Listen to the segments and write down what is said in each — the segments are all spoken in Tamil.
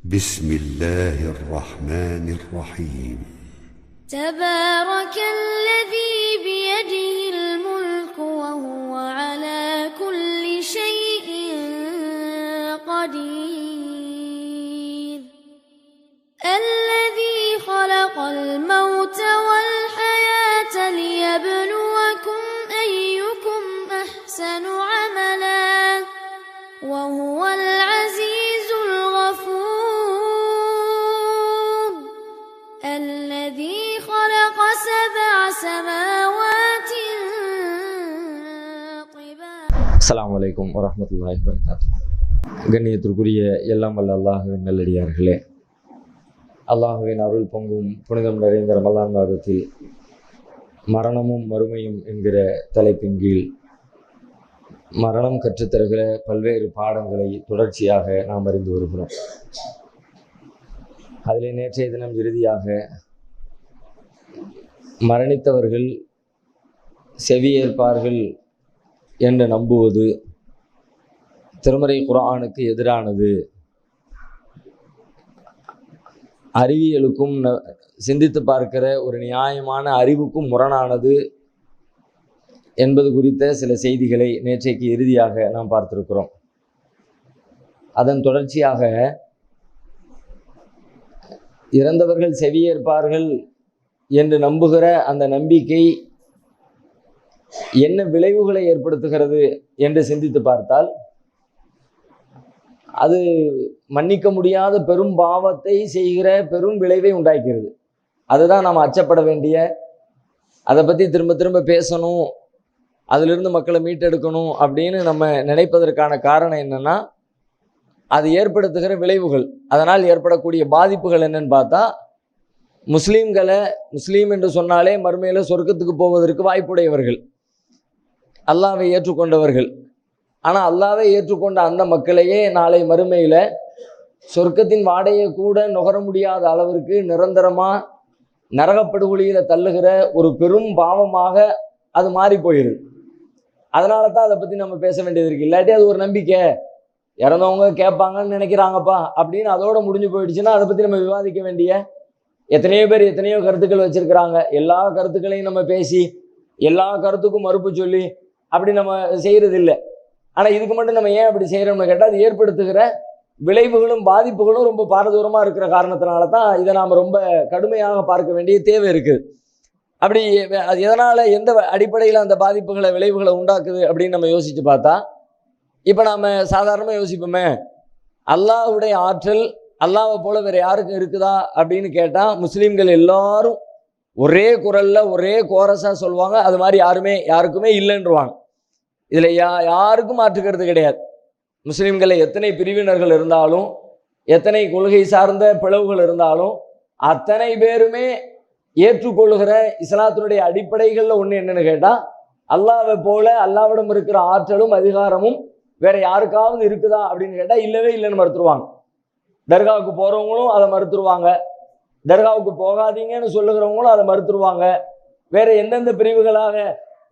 بسم الله الرحمن الرحيم. تبارك الذي بيده الملك وهو على كل شيء قدير. الذي خلق الموت والحياة ليبلوكم أيكم أحسن عملا وهو العزيز الغفور. الذي خلق 7 سماوات طباقا. அஸ்ஸலாமு அலைக்கும் வரஹ்மத்துல்லாஹி வபரகாத்துஹு. கண்ணியத்திற்குரிய எல்லாம் வல்ல அல்லாஹுவின் நல்லடியார்களே, அல்லாஹுவின் அருள் பொங்கும் புனிதம் நிறைந்த ரமலான் மாதத்தில் மரணமும் மறுமையும் என்கிற தலைப்பின் கீழ் மரணம் கற்றுத்தருகிற பல்வேறு பாடங்களை தொடர்ச்சியாக நாம் அறிந்து வருகிறோம். அதில் நேற்றைய தினம் இறுதியாக மரணித்தவர்கள் செவியேற்பார்கள் என்று நம்புவது திருமறை குர்ஆனுக்கு எதிரானது, அறிவியலுக்கும் சிந்தித்து பார்க்கிற ஒரு நியாயமான அறிவுக்கும் முரணானது என்பது குறித்த சில செய்திகளை நேற்றைக்கு இறுதியாக நாம் பார்த்திருக்கிறோம். அதன் தொடர்ச்சியாக இறந்தவர்கள் செவியேற்பார்கள் என்று நம்புகிற அந்த நம்பிக்கை என்ன விளைவுகளை ஏற்படுத்துகிறது என்று சிந்தித்து பார்த்தால், அது மன்னிக்க முடியாத பெரும் பாவத்தை செய்கிற பெரும் விளைவை உண்டாக்கிறது. அதுதான் நாம் அச்சப்பட வேண்டிய, அதை பற்றி திரும்ப திரும்ப பேசணும், அதிலிருந்து மக்களை மீட்டெடுக்கணும் அப்படின்னு நம்ம நினைப்பதற்கான காரணம் என்னன்னா, அது ஏற்படுத்துகிற விளைவுகள், அதனால் ஏற்படக்கூடிய பாதிப்புகள் என்னன்னு பார்த்தா, முஸ்லீம் என்று சொன்னாலே மறுமையில் சொர்க்கத்துக்கு போவதற்கு வாய்ப்புடையவர்கள், அல்லாஹ்வை ஏற்றுக்கொண்டவர்கள். ஆனால் அல்லாஹ்வை ஏற்றுக்கொண்ட அந்த மக்களையே நாளை மறுமையில் சொர்க்கத்தின் வாடையை கூட நுகர முடியாத அளவிற்கு நிரந்தரமாக நரகப்படுகொலியில் தள்ளுகிற ஒரு பெரும் பாவமாக அது மாறி போயிடுது. அதனால தான் அதை பற்றி நம்ம பேச வேண்டியது இருக்குது. இல்லாட்டி அது ஒரு நம்பிக்கை, இறந்தவங்க கேட்பாங்கன்னு நினைக்கிறாங்கப்பா அப்படின்னு அதோட முடிஞ்சு போயிடுச்சுன்னா அதை பற்றி நம்ம விவாதிக்க வேண்டிய எத்தனையோ பேர் எத்தனையோ கருத்துக்கள் வச்சுருக்கிறாங்க. எல்லா கருத்துக்களையும் நம்ம பேசி எல்லா கருத்துக்கும் மறுப்பு சொல்லி அப்படி நம்ம செய்கிறது இல்லை. ஆனால் இதுக்கு மட்டும் நம்ம ஏன் அப்படி செய்கிறோம்னு கேட்டால், அது ஏற்படுத்துகிற விளைவுகளும் பாதிப்புகளும் ரொம்ப பாரதூரமாக இருக்கிற காரணத்தினால தான் இதை நாம் ரொம்ப கடுமையாக பார்க்க வேண்டிய தேவை இருக்குது. அப்படி அது எதனால், எந்த அடிப்படையில் அந்த பாதிப்புகளை விளைவுகளை உண்டாக்குது அப்படின்னு நம்ம யோசித்து பார்த்தா, இப்போ நாம் சாதாரணமாக யோசிப்போமே, அல்லாஹ்வுடைய ஆற்றல் அல்லாஹ்வை போல வேறு யாருக்கும் இருக்குதா அப்படின்னு கேட்டால், முஸ்லீம்கள் எல்லாரும் ஒரே குரலில் ஒரே கோரஸாக சொல்லுவாங்க, அது மாதிரி யாருக்குமே இல்லைன்றுவாங்க. இதில் யாருக்கும் மாற்றுக்கிறது கிடையாது. முஸ்லீம்களில் எத்தனை பிரிவினர்கள் இருந்தாலும், எத்தனை கொள்கை சார்ந்த பிளவுகள் இருந்தாலும், அத்தனை பேருமே ஏற்றுக்கொள்கிற இஸ்லாத்தினுடைய அடிப்படைகளில் ஒன்று என்னன்னு கேட்டால், அல்லாஹ்வை போல அல்லாஹ்விடம் இருக்கிற ஆற்றலும் அதிகாரமும் வேற யாருக்காவது இருக்குதா அப்படின்னு கேட்டால் இல்லவே இல்லைன்னு மறுத்துருவாங்க. தர்காவுக்கு போகிறவங்களும் அதை மறுத்துருவாங்க, தர்காவுக்கு போகாதீங்கன்னு சொல்லுகிறவங்களும் அதை மறுத்துருவாங்க. வேற எந்தெந்த பிரிவுகளாக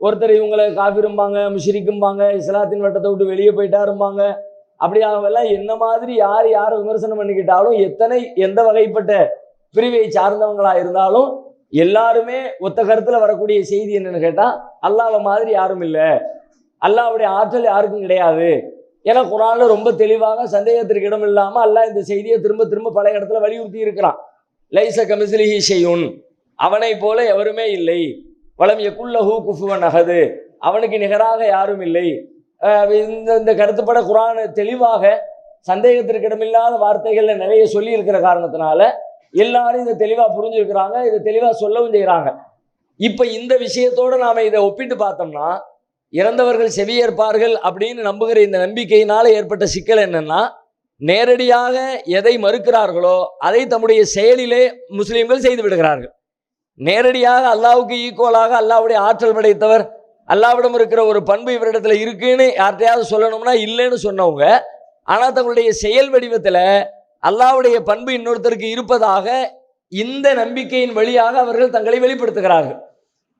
ஒருத்தர் இவங்களை காஃபிரும்பாங்க, முஷ்ரிக்கும்பாங்க, இஸ்லாத்தின் வட்டத்தை விட்டு வெளியே போயிட்டாரும்பாங்க. அப்படியாகவெல்லாம் என்ன மாதிரி யாரை விமர்சனம் பண்ணிக்கிட்டாலும், எந்த வகைப்பட்ட பிரிவை சார்ந்தவங்களா இருந்தாலும் எல்லாருமே ஒத்த கருத்துல வரக்கூடிய செய்தி என்னன்னு கேட்டா, அல்லாஹ்வை மாதிரி யாரும் இல்லை, அல்லாஹ்வுடைய ஆற்றல் யாருக்கும் கிடையாது. ஏன்னா குர்ஆன்ல ரொம்ப தெளிவாக சந்தேகத்திற்கு இடம் இல்லாம அல்லாஹ் இந்த செய்தியை திரும்ப திரும்ப பல இடத்துல வலியுறுத்தி இருக்கிறான். லைஸ கமிஸ்லிஹி ஷைஉன், அவனை போல எவருமே இல்லை. வலம் யகுல்லஹு குஃபுவன் அஹது, அவனுக்கு நிகராக யாரும் இல்லை. இந்த கருத்துப்பட குர்ஆன் தெளிவாக சந்தேகத்திற்கு இடமில்லாத வார்த்தைகள்ல நிறைய சொல்லி இருக்கிற காரணத்தினால எல்லாரும் இதை தெளிவாக புரிஞ்சிருக்கிறாங்க, இதை தெளிவாக சொல்லவும் செய்கிறாங்க. இப்போ இந்த விஷயத்தோடு நாம் இதை ஒப்பிட்டு பார்த்தோம்னா, இறந்தவர்கள் செவியேற்பார்கள் அப்படின்னு நம்புகிற இந்த நம்பிக்கையினால ஏற்பட்ட சிக்கல் என்னன்னா, நேரடியாக எதை மறுக்கிறார்களோ அதை தம்முடைய செயலிலே முஸ்லீம்கள் செய்து விடுகிறார்கள். நேரடியாக அல்லாஹ்வுக்கு ஈக்குவலாக அல்லாஹ்வுடைய ஆற்றல் படைத்தவர், அல்லாஹ்விடம் இருக்கிற ஒரு பண்பு இவரிடத்துல இருக்குன்னு யார்கிட்டையாவது சொல்லணும்னா இல்லைன்னு சொன்னவங்க, ஆனால் தங்களுடைய செயல் வடிவத்தில் அல்லாஹ்வுடைய பண்பு இன்னொருத்தருக்கு இருப்பதாக இந்த நம்பிக்கையின் வழியாக அவர்கள் தங்களை வெளிப்படுத்துகிறார்கள்.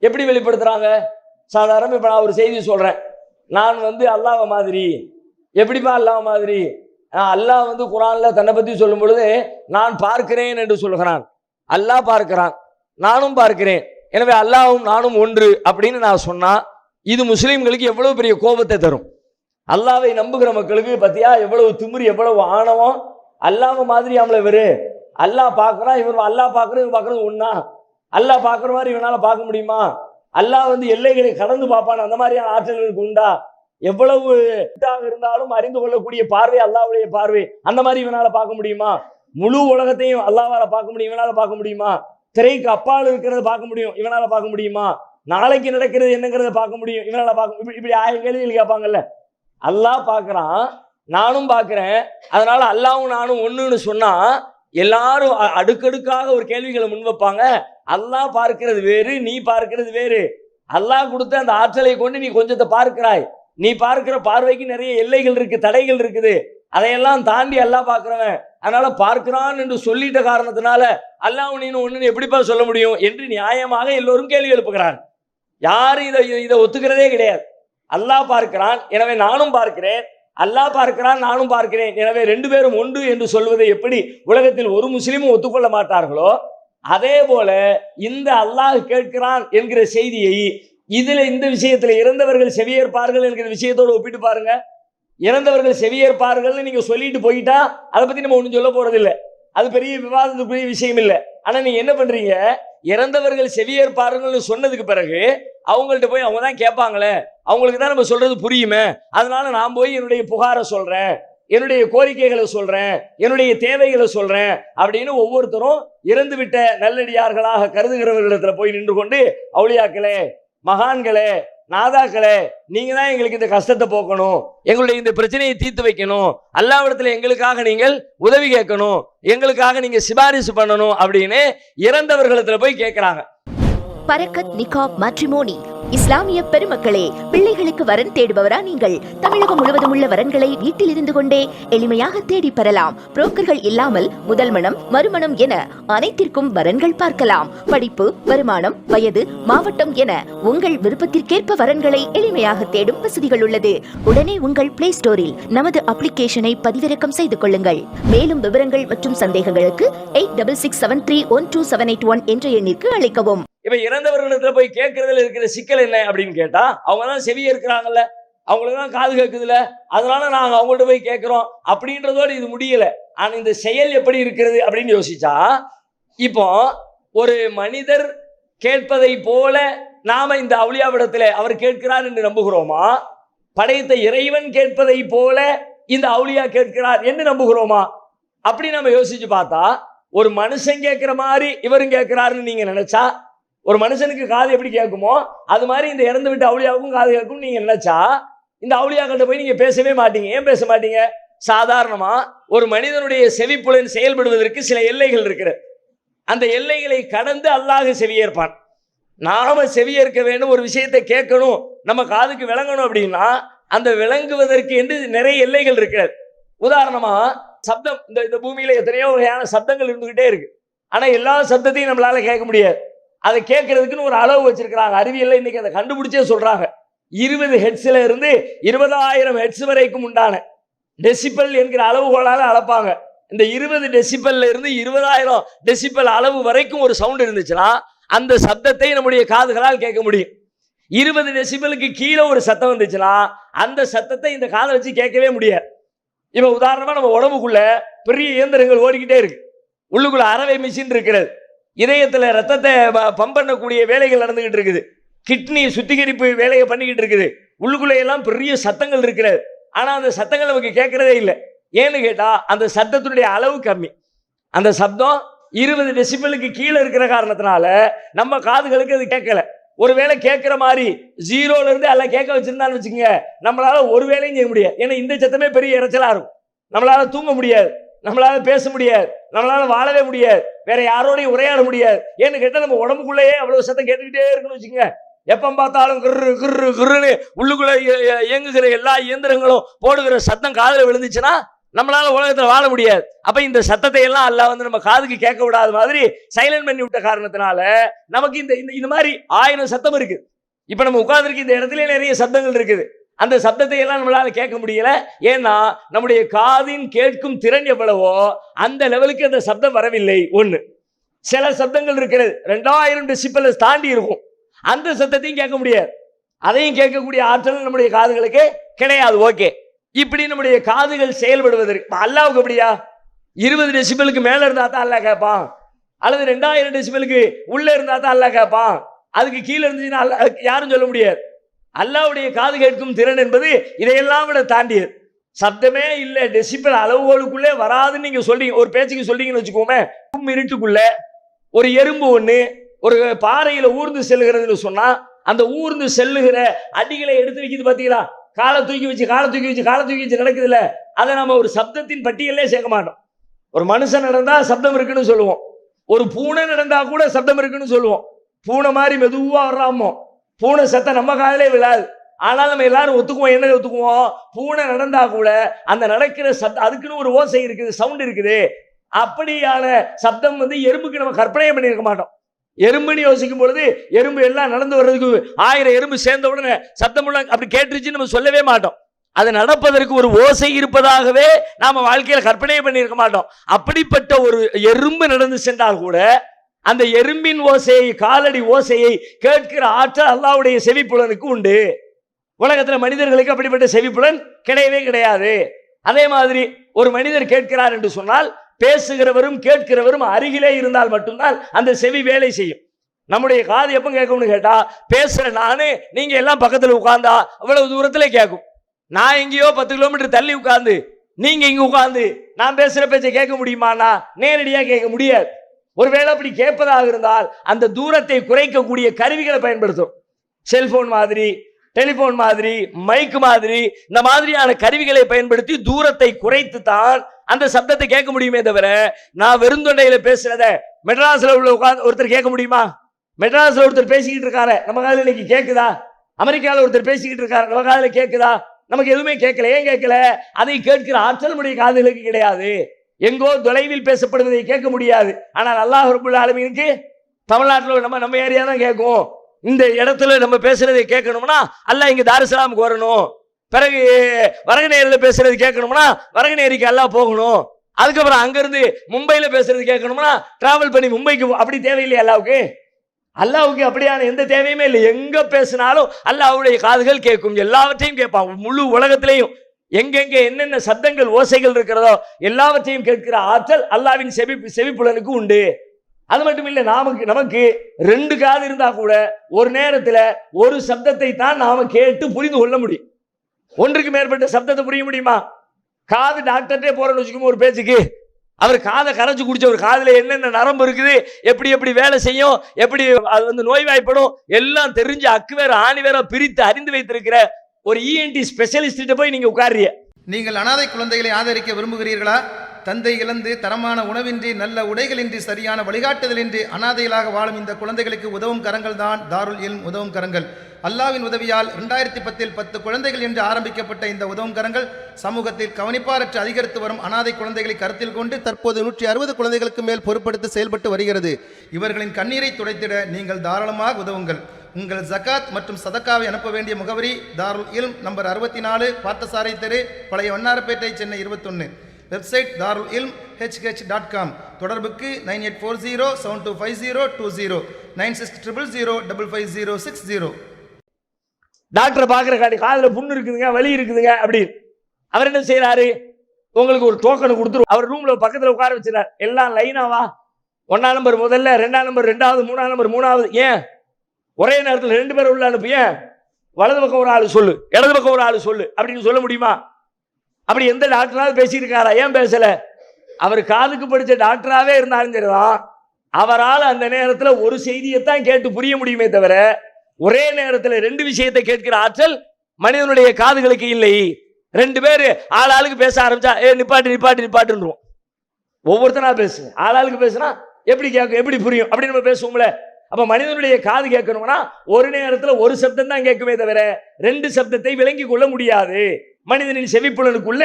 எப்படி வெளிப்படுத்துறாங்க? சாதாரண இப்போ நான் ஒரு செய்தி சொல்கிறேன், நான் அல்லாஹ் மாதிரி. எப்படிப்பா அல்லாஹ் மாதிரி? அல்லாஹ் வந்து குர்ஆன்ல தன்னை பத்தி சொல்லும் பொழுது நான் பார்க்கிறேன் என்று சொல்கிறான். அல்லாஹ் பார்க்கிறான், நானும் பார்க்கிறேன், எனவே அல்லாஹ்வும் நானும் ஒன்று அப்படின்னு நான் சொன்னா இது முஸ்லீம்களுக்கு எவ்வளவு பெரிய கோபத்தை தரும். அல்லாஹ்வை நம்புகிற மக்களுக்கு பத்தியா எவ்வளவு திமிரு, எவ்வளவு ஆணவம். அல்லாஹ் மாதிரி அவங்கள இவரு அல்லாஹ் பார்க்கறான், இவர் அல்லாஹ் பார்க்கறது இவர் பார்க்கறது ஒண்ணா? அல்லாஹ் பார்க்குற மாதிரி இவனால பார்க்க முடியுமா? அல்லாஹ் வந்து எல்லைகளை கடந்து பார்ப்பான், அந்த மாதிரியான ஆற்றல்களுக்கு உண்டா? எவ்வளவு இருந்தாலும் அறிந்து கொள்ளக்கூடிய பார்வை அல்லாஹ்வுடைய பார்வை, அந்த மாதிரி இவனால பார்க்க முடியுமா? முழு உலகத்தையும் அல்லாஹ்வால பார்க்க முடியும், இவனால பார்க்க முடியுமா? திரைக்கு அப்பால் இருக்கிறத பார்க்க முடியும், இவனால பார்க்க முடியுமா? நாளைக்கு நடக்கிறது என்னங்கிறத பார்க்க முடியும், இவனால பார்க்க. இப்படி 1000 கேள்விகள் கேட்பாங்கல்ல. அல்லாஹ் பார்க்கறான், நானும் பார்க்கிறேன், அதனால அல்லாஹ்வும் நானும் ஒண்ணுன்னு சொன்னா எல்லாரும் அடுக்கடுக்காக ஒரு கேள்விகளை முன்வைப்பாங்க. அல்லாஹ் பார்க்கிறது வேறு, நீ பார்க்கிறது வேறு. அல்லாஹ் கொடுத்த அந்த ஆற்றலை கொண்டு நீ கொஞ்சத்தை பார்க்கிறாய், நீ பார்க்கிற பார்வைக்கு நிறைய எல்லைகள் இருக்கு, தடைகள் இருக்குது, அதையெல்லாம் தாண்டி அல்லாஹ் பார்க்கிறவன். அதனால பார்க்கிறான் என்று சொல்லிட்ட காரணத்தினால அல்லாஹ் நீனு ஒண்ணுன்னு எப்படிப்பா சொல்ல முடியும் என்று நியாயமாக எல்லோரும் கேள்வி எழுப்புகிறான். யாரும் இதை ஒத்துக்கிறதே கிடையாது. அல்லாஹ் பார்க்கிறான், எனவே நானும் பார்க்கிறேன், அல்லாஹ் பார்க்கிறான், நானும் பார்க்கிறேன், எனவே 2 பேரும் ஒன்று என்று சொல்வதை எப்படி உலகத்தில் ஒரு முஸ்லிமும் ஒத்துக்கொள்ள மாட்டார்களோ, அதே போல இந்த அல்லாஹ் கேட்கிறான் என்கிற செய்தியை இதுல இந்த விஷயத்துல இறந்தவர்கள் செவியேற்பார்கள் என்கிற விஷயத்தோடு ஒப்பிட்டு பாருங்க. இறந்தவர்கள் செவியேற்பார்கள் நீங்க சொல்லிட்டு போயிட்டா அதை பத்தி நம்ம ஒண்ணும் சொல்ல போறது இல்லை, அது பெரிய விவாதத்துக்குரிய விஷயம் இல்லை. ஆனா நீங்க என்ன பண்றீங்க, இறந்தவர்கள் செவியேற்பார்கள் சொன்னதுக்கு பிறகு அவங்கள்ட்ட போய் அவங்க தான் கேட்பாங்களே, அவங்களுக்கு தான் நம்ம சொல்றது புரியுமே, அதனால நான் போய் என்னுடைய புகாரை சொல்றேன், என்னுடைய கோரிக்கைகளை சொல்றேன், என்னுடைய தேவைகளை சொல்றேன் அப்படின்னு ஒவ்வொருத்தரும் இறந்துவிட்ட நல்லடியார்களாக கருதுகிறவர்களிடத்துல போய் நின்று கொண்டு, அவுலியாக்களே, மகான்களே, நாதாக்களே, நீங்க தான் எங்களுக்கு இந்த கஷ்டத்தை போக்கணும், எங்களுடைய இந்த பிரச்சனையை தீர்த்து வைக்கணும், அல்லாஹ்விடத்துல எங்களுக்காக நீங்கள் உதவி கேட்கணும், எங்களுக்காக நீங்க சிபாரிசு பண்ணணும் அப்படின்னு இறந்தவர்களிடத்துல போய் கேட்கிறாங்க. பரக்கத் நிகாப் மேட்ரிமோனி. இஸ்லாமிய பெருமக்களே, பிள்ளைகளுக்கு வரன் தேடுபவரா நீங்கள்? தமிழகம் முழுவதும் உள்ள வரன்களை வீட்டில் இருந்து கொண்டே எளிமையாக தேடி பெறலாம். புரோக்கர்கள் இல்லாமல் முதல் மனம், மறுமணம் என அனைத்திற்கும் வரன்கள் பார்க்கலாம். படிப்பு, வருமானம், வயது, மாவட்டம் என உங்கள் விருப்பத்திற்கேற்ப வரன்களை எளிமையாக தேடும் வசதிகள் உள்ளது. உடனே உங்கள் பிளே ஸ்டோரில் நமது அப்ளிகேஷனை பதிவிறக்கம் செய்து கொள்ளுங்கள். மேலும் விவரங்கள் மற்றும் சந்தேகங்களுக்கு 8667312781 என்ற எண்ணிற்கு அழைக்கவும். இப்ப இறந்தவர்களிடத்துல போய் கேட்கறதுல இருக்கிற சிக்கல் என்ன அப்படின்னு கேட்டா, அவங்க தான் செவிய இருக்கிறாங்கல்ல, அவங்களுக்கு தான் காது கேட்குதுல, அதனால நாங்க அவங்கள்ட்ட போய் கேட்கிறோம் அப்படின்றதோடு இது முடியல. ஆனா இந்த செயல் எப்படி இருக்கிறது அப்படின்னு யோசிச்சா, இப்போ ஒரு மனிதர் கேட்பதை போல நாம இந்த அவுலியாவிடத்துல அவர் கேட்கிறார் என்று நம்புகிறோமா, படைத்த இறைவன் கேட்பதை போல இந்த அவுலியா கேட்கிறார் என்று நம்புகிறோமா? அப்படி நம்ம யோசிச்சு பார்த்தா, ஒரு மனுஷன் கேட்கிற மாதிரி இவரும் கேட்கிறாருன்னு நீங்க நினைச்சா, ஒரு மனுஷனுக்கு காது எப்படி கேட்குமோ அது மாதிரி இந்த இறந்து விட்டு அவுலியாவுக்கும் காது கேட்கும் நீங்க நினைச்சா, இந்த அவுலியாக்கிட்ட போய் நீங்க பேசவே மாட்டீங்க. ஏன் பேச மாட்டீங்க? சாதாரணமா ஒரு மனிதனுடைய செவிப்புலன் செயல்படுவதற்கு சில எல்லைகள் இருக்கிறது. அந்த எல்லைகளை கடந்து அல்லாஹ் செவியேற்பான். நாம செவியேற்க வேண்டும், ஒரு விஷயத்தை கேட்கணும், நம்ம காதுக்கு விளங்கணும் அப்படின்னா அந்த விளங்குவதற்கு என்று நிறைய எல்லைகள் இருக்கிறது. உதாரணமா சப்தம், இந்த பூமியில எத்தனையோ வகையான சப்தங்கள் இருந்துகிட்டே இருக்கு. ஆனா எல்லா சப்தத்தையும் நம்மளால கேட்க முடியாது. அதை கேட்கறதுக்குன்னு ஒரு அளவு வச்சிருக்கிறாங்க. அறிவியல்ல இன்னைக்கு அதை கண்டுபிடிச்சே சொல்றாங்க. 20 ஹெட்ஸ்ல இருந்து 20,000 ஹெட்ஸ் வரைக்கும் உண்டான டெசிபல் என்கிற அளவுகோலால அளப்பாங்க. இந்த 20 டெசிபல்ல இருந்து 20,000 டெசிபல் அளவு வரைக்கும் ஒரு சவுண்ட் இருந்துச்சுன்னா அந்த சப்தத்தை நம்முடைய காதுகளால் கேட்க முடியும். 20 டெசிபலுக்கு கீழே ஒரு சத்தம் வந்துச்சுன்னா அந்த சத்தத்தை இந்த காதை வச்சு கேட்கவே முடியாது. இப்ப உதாரணமா நம்ம உடம்புக்குள்ள பெரிய இயந்திரங்கள் ஓடிக்கிட்டே இருக்கு, உள்ளுக்குள்ள அறவை மிஷின் இருக்கிறது, இதயத்துல ரத்தத்தை பம்ப் பண்ணக்கூடிய வேலைகள் நடந்துகிட்டு இருக்குது, கிட்னி சுத்திகரிப்பு வேலையை பண்ணிக்கிட்டு இருக்குது, உள்ளுக்குள்ள எல்லாம் பெரிய சத்தங்கள் இருக்கிறது. ஆனா அந்த சத்தங்கள் நமக்கு கேட்கறதே இல்லை. ஏன்னு கேட்டா அந்த சத்தத்தினுடைய அளவு கம்மி. அந்த சப்தம் 20 டெசிபலுக்கு கீழே இருக்கிற காரணத்தினால நம்ம காதுகளுக்கு அது கேட்கல. ஒருவேளை கேட்கிற மாதிரி 0ல இருந்து அல்ல கேட்க வச்சிருந்தான்னு வச்சுக்கோங்க, நம்மளால ஒரு வேலையும் செய்ய முடியாது. ஏன்னா இந்த சத்தமே பெரிய இறைச்சலா இருக்கும். நம்மளால தூங்க முடியாது, நம்மளால பேச முடியாது, நம்மளால வாழவே முடியாது, வேற யாரோடையும் உரையாட முடியாது. ஏன்னு கேட்டா நம்ம உடம்புக்குள்ளேயே அவ்வளவு சத்தம் கேட்டுக்கிட்டே இருக்குன்னு வச்சுங்க. எப்ப பார்த்தாலும் கிரு கிரு கிருன்னு உள்ளுக்குள்ள இயங்குகிற எல்லா இயந்திரங்களும் போடுகிற சத்தம் காதுல விழுந்துச்சுன்னா நம்மளால உலகத்துல வாழ முடியாது. அப்ப இந்த சத்தத்தை எல்லாம் அல்லாஹ் வந்து நம்ம காதுக்கு கேட்க விடாத மாதிரி சைலண்ட் பண்ணி விட்ட காரணத்தினால நமக்கு இந்த மாதிரி 1000 சத்தம் இருக்கு. இப்ப நம்ம உட்கார்ந்துருக்கு இந்த இடத்துல நிறைய சத்தங்கள் இருக்குது. அந்த சப்தத்தை எல்லாம் நம்மளால கேட்க முடியல. ஏன்னா நம்முடைய காதின் கேட்கும் திறன் எவ்வளவோ அந்த லெவலுக்கு அந்த சப்தம் வரவில்லை. ஒன்று. சில சப்தங்கள் இருக்கிறது 2000 டெசிபல் தாண்டி இருக்கும், அந்த சத்தத்தையும் கேட்க முடியாது. அதையும் கேட்கக்கூடிய ஆற்றல் நம்முடைய காதுகளுக்கு கிடையாது. ஓகே, இப்படி நம்முடைய காதுகள் செயல்படுவதற்கு அல்லாவுக்கு அப்படியா? 20 டெசிபலுக்கு மேல இருந்தா தான் அல்லாஹ் கேட்பான், அல்லது 2000 டெசிபலுக்கு உள்ள இருந்தா தான் அல்லாஹ் கேட்பான். அதுக்கு கீழே இருந்துச்சுன்னா அல்லாஹ் யாரும் சொல்ல முடியாது. அல்லாஹ்வுடைய காது கேட்கும் திறன் என்பது இதையெல்லாம் விட தாண்டியது. சப்தமே இல்லை, டெசிபல் அளவுகளுக்குள்ளே வராதுன்னு நீங்க சொல்றீங்க, ஒரு பேச்சுக்கு சொல்றீங்கன்னு வச்சுக்கோமே. இருட்டுக்குள்ள ஒரு எறும்பு ஒண்ணு ஒரு பாறையில ஊர்ந்து செல்லுகிறதுன்னு சொன்னா அந்த ஊர்ந்து செல்லுகிற அடிகளை எடுத்து வைக்குது பாத்தீங்களா? காலை தூக்கி வச்சு நடக்குதுல்ல, அதை நம்ம ஒரு சப்தத்தின் பட்டியலே சேர்க்க மாட்டோம். ஒரு மனுஷன் நடந்தா சப்தம் இருக்குன்னு சொல்லுவோம், ஒரு பூனை நடந்தா கூட சப்தம் இருக்குன்னு சொல்லுவோம். பூனை மாதிரி மெதுவா வர்றாமோ, பூனை சத்தம் நம்ம காதலே விழாது. ஆனால் நம்ம எல்லாரும் ஒத்துக்குவோம், என்ன ஒத்துக்குவோம்? பூனை நடந்தா கூட அந்த நடக்கிற சப்தம் அதுக்குன்னு ஒரு ஓசை இருக்குது, சவுண்ட் இருக்குது. அப்படியான சப்தம் எறும்புக்கு நம்ம கற்பனை பண்ணியிருக்க மாட்டோம். எறும்புன்னு யோசிக்கும் பொழுது எறும்பு எல்லாம் நடந்து வர்றதுக்கு 1000 எறும்பு சேர்ந்த உடனே சப்தம் அப்படி கேட்டுருச்சுன்னு நம்ம சொல்லவே மாட்டோம். அது நடப்பதற்கு ஒரு ஓசை இருப்பதாகவே நாம வாழ்க்கையில கற்பனை பண்ணியிருக்க மாட்டோம். அப்படிப்பட்ட ஒரு எறும்பு நடந்து சென்றால் கூட அந்த எறும்பின் ஓசையை, காலடி ஓசையை கேட்கிற ஆற்றல் அல்லாஹ்வுடைய செவிப்புலனுக்கு உண்டு. உலகத்துல மனிதர்களுக்கு அப்படிப்பட்ட செவிப்புலன் கிடையவே கிடையாது. அதே மாதிரி ஒரு மனிதர் கேட்கிறார் என்று சொன்னால் பேசுகிறவரும் கேட்கிறவரும் அருகிலே இருந்தால் மட்டும்தான் அந்த செவி வேலை செய்யும். நம்முடைய காது எப்ப கேட்கும்னு கேட்டா, பேசுற நானு நீங்க எல்லாம் பக்கத்துல உட்கார்ந்தா அவ்வளவு தூரத்துல கேட்கும். நான் எங்கேயோ 10 கிலோமீட்டர் தள்ளி உட்கார்ந்து நீங்க இங்க உட்கார்ந்து நான் பேசுற பேச்சை கேட்க முடியுமானா? நேரடியா கேட்க முடியாது. ஒருவேளை அப்படி கேட்பதாக இருந்தால் அந்த தூரத்தை குறைக்கக்கூடிய கருவிகளை பயன்படுத்தும். செல்போன் மாதிரி, டெலிபோன் மாதிரி, மைக் மாதிரி, இந்த மாதிரியான கருவிகளை பயன்படுத்தி தூரத்தை குறைத்து தான் அந்த சப்தத்தை கேட்க முடியுமே தவிர, நான் வெறுந்தொண்டையில பேசுறத மெட்ராஸ்ல உள்ள உட்கார்ந்து ஒருத்தர் கேட்க முடியுமா? மெட்ராஸ்ல ஒருத்தர் பேசிக்கிட்டு இருக்காரு, நம்ம காதுல இன்னைக்கு கேட்குதா? அமெரிக்காவில் ஒருத்தர் பேசிக்கிட்டு இருக்காரு, நம்ம காதுல கேட்குதா? நமக்கு எதுவுமே கேட்கல. ஏன் கேட்கல? அதை கேட்கிற ஆற்றல் நம்முடைய காதுகளுக்கு கிடையாது. எங்கோ தொலைவில் பேசப்படுவதை கேட்க முடியாது. ஆனால் அல்லாஹ் ரப்பல் ஆலமீனுக்கு தமிழ்நாட்டில் நம்ம ஏரியா தான் கேட்கும். இந்த இடத்துல நம்ம பேசுறதை கேட்கணும்னா அல்லாஹ் இங்க தாருசலாமுக்கு வரணும். பிறகு வரகநேரில் பேசுறது கேட்கணும்னா வரகநேரிக்கு அல்லாஹ் போகணும். அதுக்கப்புறம் அங்கிருந்து மும்பையில பேசுறது கேட்கணும்னா டிராவல் பண்ணி மும்பைக்கு. அப்படி தேவையில்லையா அல்லாவுக்கு? அல்லாவுக்கு அப்படியான எந்த தேவையுமே இல்லை. எங்க பேசினாலும் அல்லாஹ்வுடைய காதுகள் கேட்கும், எல்லாவற்றையும் கேட்பான். முழு உலகத்திலையும் எங்கெங்க என்னென்ன சத்தங்கள் ஓசைகள் இருக்கிறதோ எல்லாவற்றையும் கேட்கிற ஆற்றல் அல்லாஹ்வின் செவிப்புலனுக்கு உண்டு. அது மட்டும் இல்லை, நமக்கு 2 காது இருந்தா கூட ஒரு நேரத்தில் ஒரு சப்தத்தை தான் நாம கேட்டு புரிந்து கொள்ள முடியும். ஒன்றுக்கு மேற்பட்ட சப்தத்தை புரிய முடியுமா? காது டாக்டர்கிட்டே போறேன்னு வச்சுக்கோங்க ஒரு பேச்சுக்கு, அவர் காதை கரைச்சு குடிச்ச ஒரு காதுல என்னென்ன நரம்பு இருக்குது, எப்படி வேலை செய்யும், எப்படி அது நோய்வாய்ப்படும் எல்லாம் தெரிஞ்சு அக்கு வேற ஆணி வேற பிரித்து அறிந்து வைத்திருக்கிற ஒரு இஎன்டி ஸ்பெஷலிஸ்ட போய் நீங்க உட்கார்றீங்க. நீங்கள் அனாதை குழந்தைகளை ஆதரிக்க விரும்புகிறீர்களா? தந்தை இழந்து தரமான உணவின்றி, நல்ல உடைகளின்றி, சரியான வழிகாட்டுதலின்றி அனாதைகளாக வாழும் இந்த குழந்தைகளுக்கு உதவும் கரங்கள் தான் தாருல் இல்ம் உதவும் கரங்கள். அல்லாஹ்வின் உதவியால் 2010 10 குழந்தைகள் என்று ஆரம்பிக்கப்பட்ட இந்த உதவும் கரங்கள் சமூகத்தில் கவனிப்பாரற்று அதிகரித்து வரும் அனாதை குழந்தைகளை கருத்தில் கொண்டு தற்போது 160 குழந்தைகளுக்கு மேல் பொறுப்படுத்தி செயல்பட்டு வருகிறது. இவர்களின் கண்ணீரை துடைத்திட நீங்கள் தாராளமாக உதவுங்கள். உங்கள் ஜகாத் மற்றும் சதக்காவை அனுப்ப வேண்டிய முகவரி தாருல் இல்ம், நம்பர் 64, பார்த்தசாரை தெரு, பழைய வண்ணாரப்பேட்டை, சென்னை 21. வெப்சைட் தாருல் இல்ம் hh.com. தொடர்புக்கு 9840725020 9600055060. டாக்டரை பார்க்குற காதுல புண்ணு இருக்குதுங்க, வலி இருக்குதுங்க அப்படின்னு அவர் என்ன செய்யறாரு? உங்களுக்கு ஒரு டோக்கனை கொடுத்துரு. அவர் ரூம்ல பக்கத்தில் உட்கார வச்சுறாரு. எல்லாம் லைனாவா? 1ஆம் நம்பர் முதல்ல, 2ஆம் நம்பர் 2வது, 3ஆம் நம்பர் 3வது. ஏன் ஒரே நேரத்தில் 2 பேர் உள்ள அனுப்பு? ஏன் வலது பக்கம் ஒரு ஆள் சொல்லு, இடது பக்கம் ஒரு ஆள் சொல்லு அப்படின்னு சொல்ல முடியுமா? அப்படி எந்த டாக்டராவது பேசியிருக்காரா? ஏன் பேசல? அவர் காதுக்கு படித்த டாக்டராகவே இருந்தாலும் சரிதான், அவரால் அந்த நேரத்தில் ஒரு செய்தியைத்தான் கேட்டு புரிய முடியுமே தவிர ஒரே நேரத்தில் 2 விஷயத்தை கேட்கிற ஆற்றல் மனிதனுடைய காதுகளுக்கு இல்லை. 2 பேர் ஆளாளுக்கு பேச ஆரம்பிச்சா நிப்பாட்டுன்றோம். ஒவ்வொருத்தனா பேசு, ஆளாளுக்கு பேசுனா எப்படி கேட்கும், எப்படி புரியும் அப்படின்னு நம்ம பேசுவோம்ல. அப்ப மனிதனுடைய காது கேட்கணும்னா ஒரு நேரத்தில் ஒரு சப்தம் தான் கேட்குமே தவிர 2 சப்தத்தை விளங்கி கொள்ள முடியாது. மனிதனின் செவிப்புலனுக்குள்ள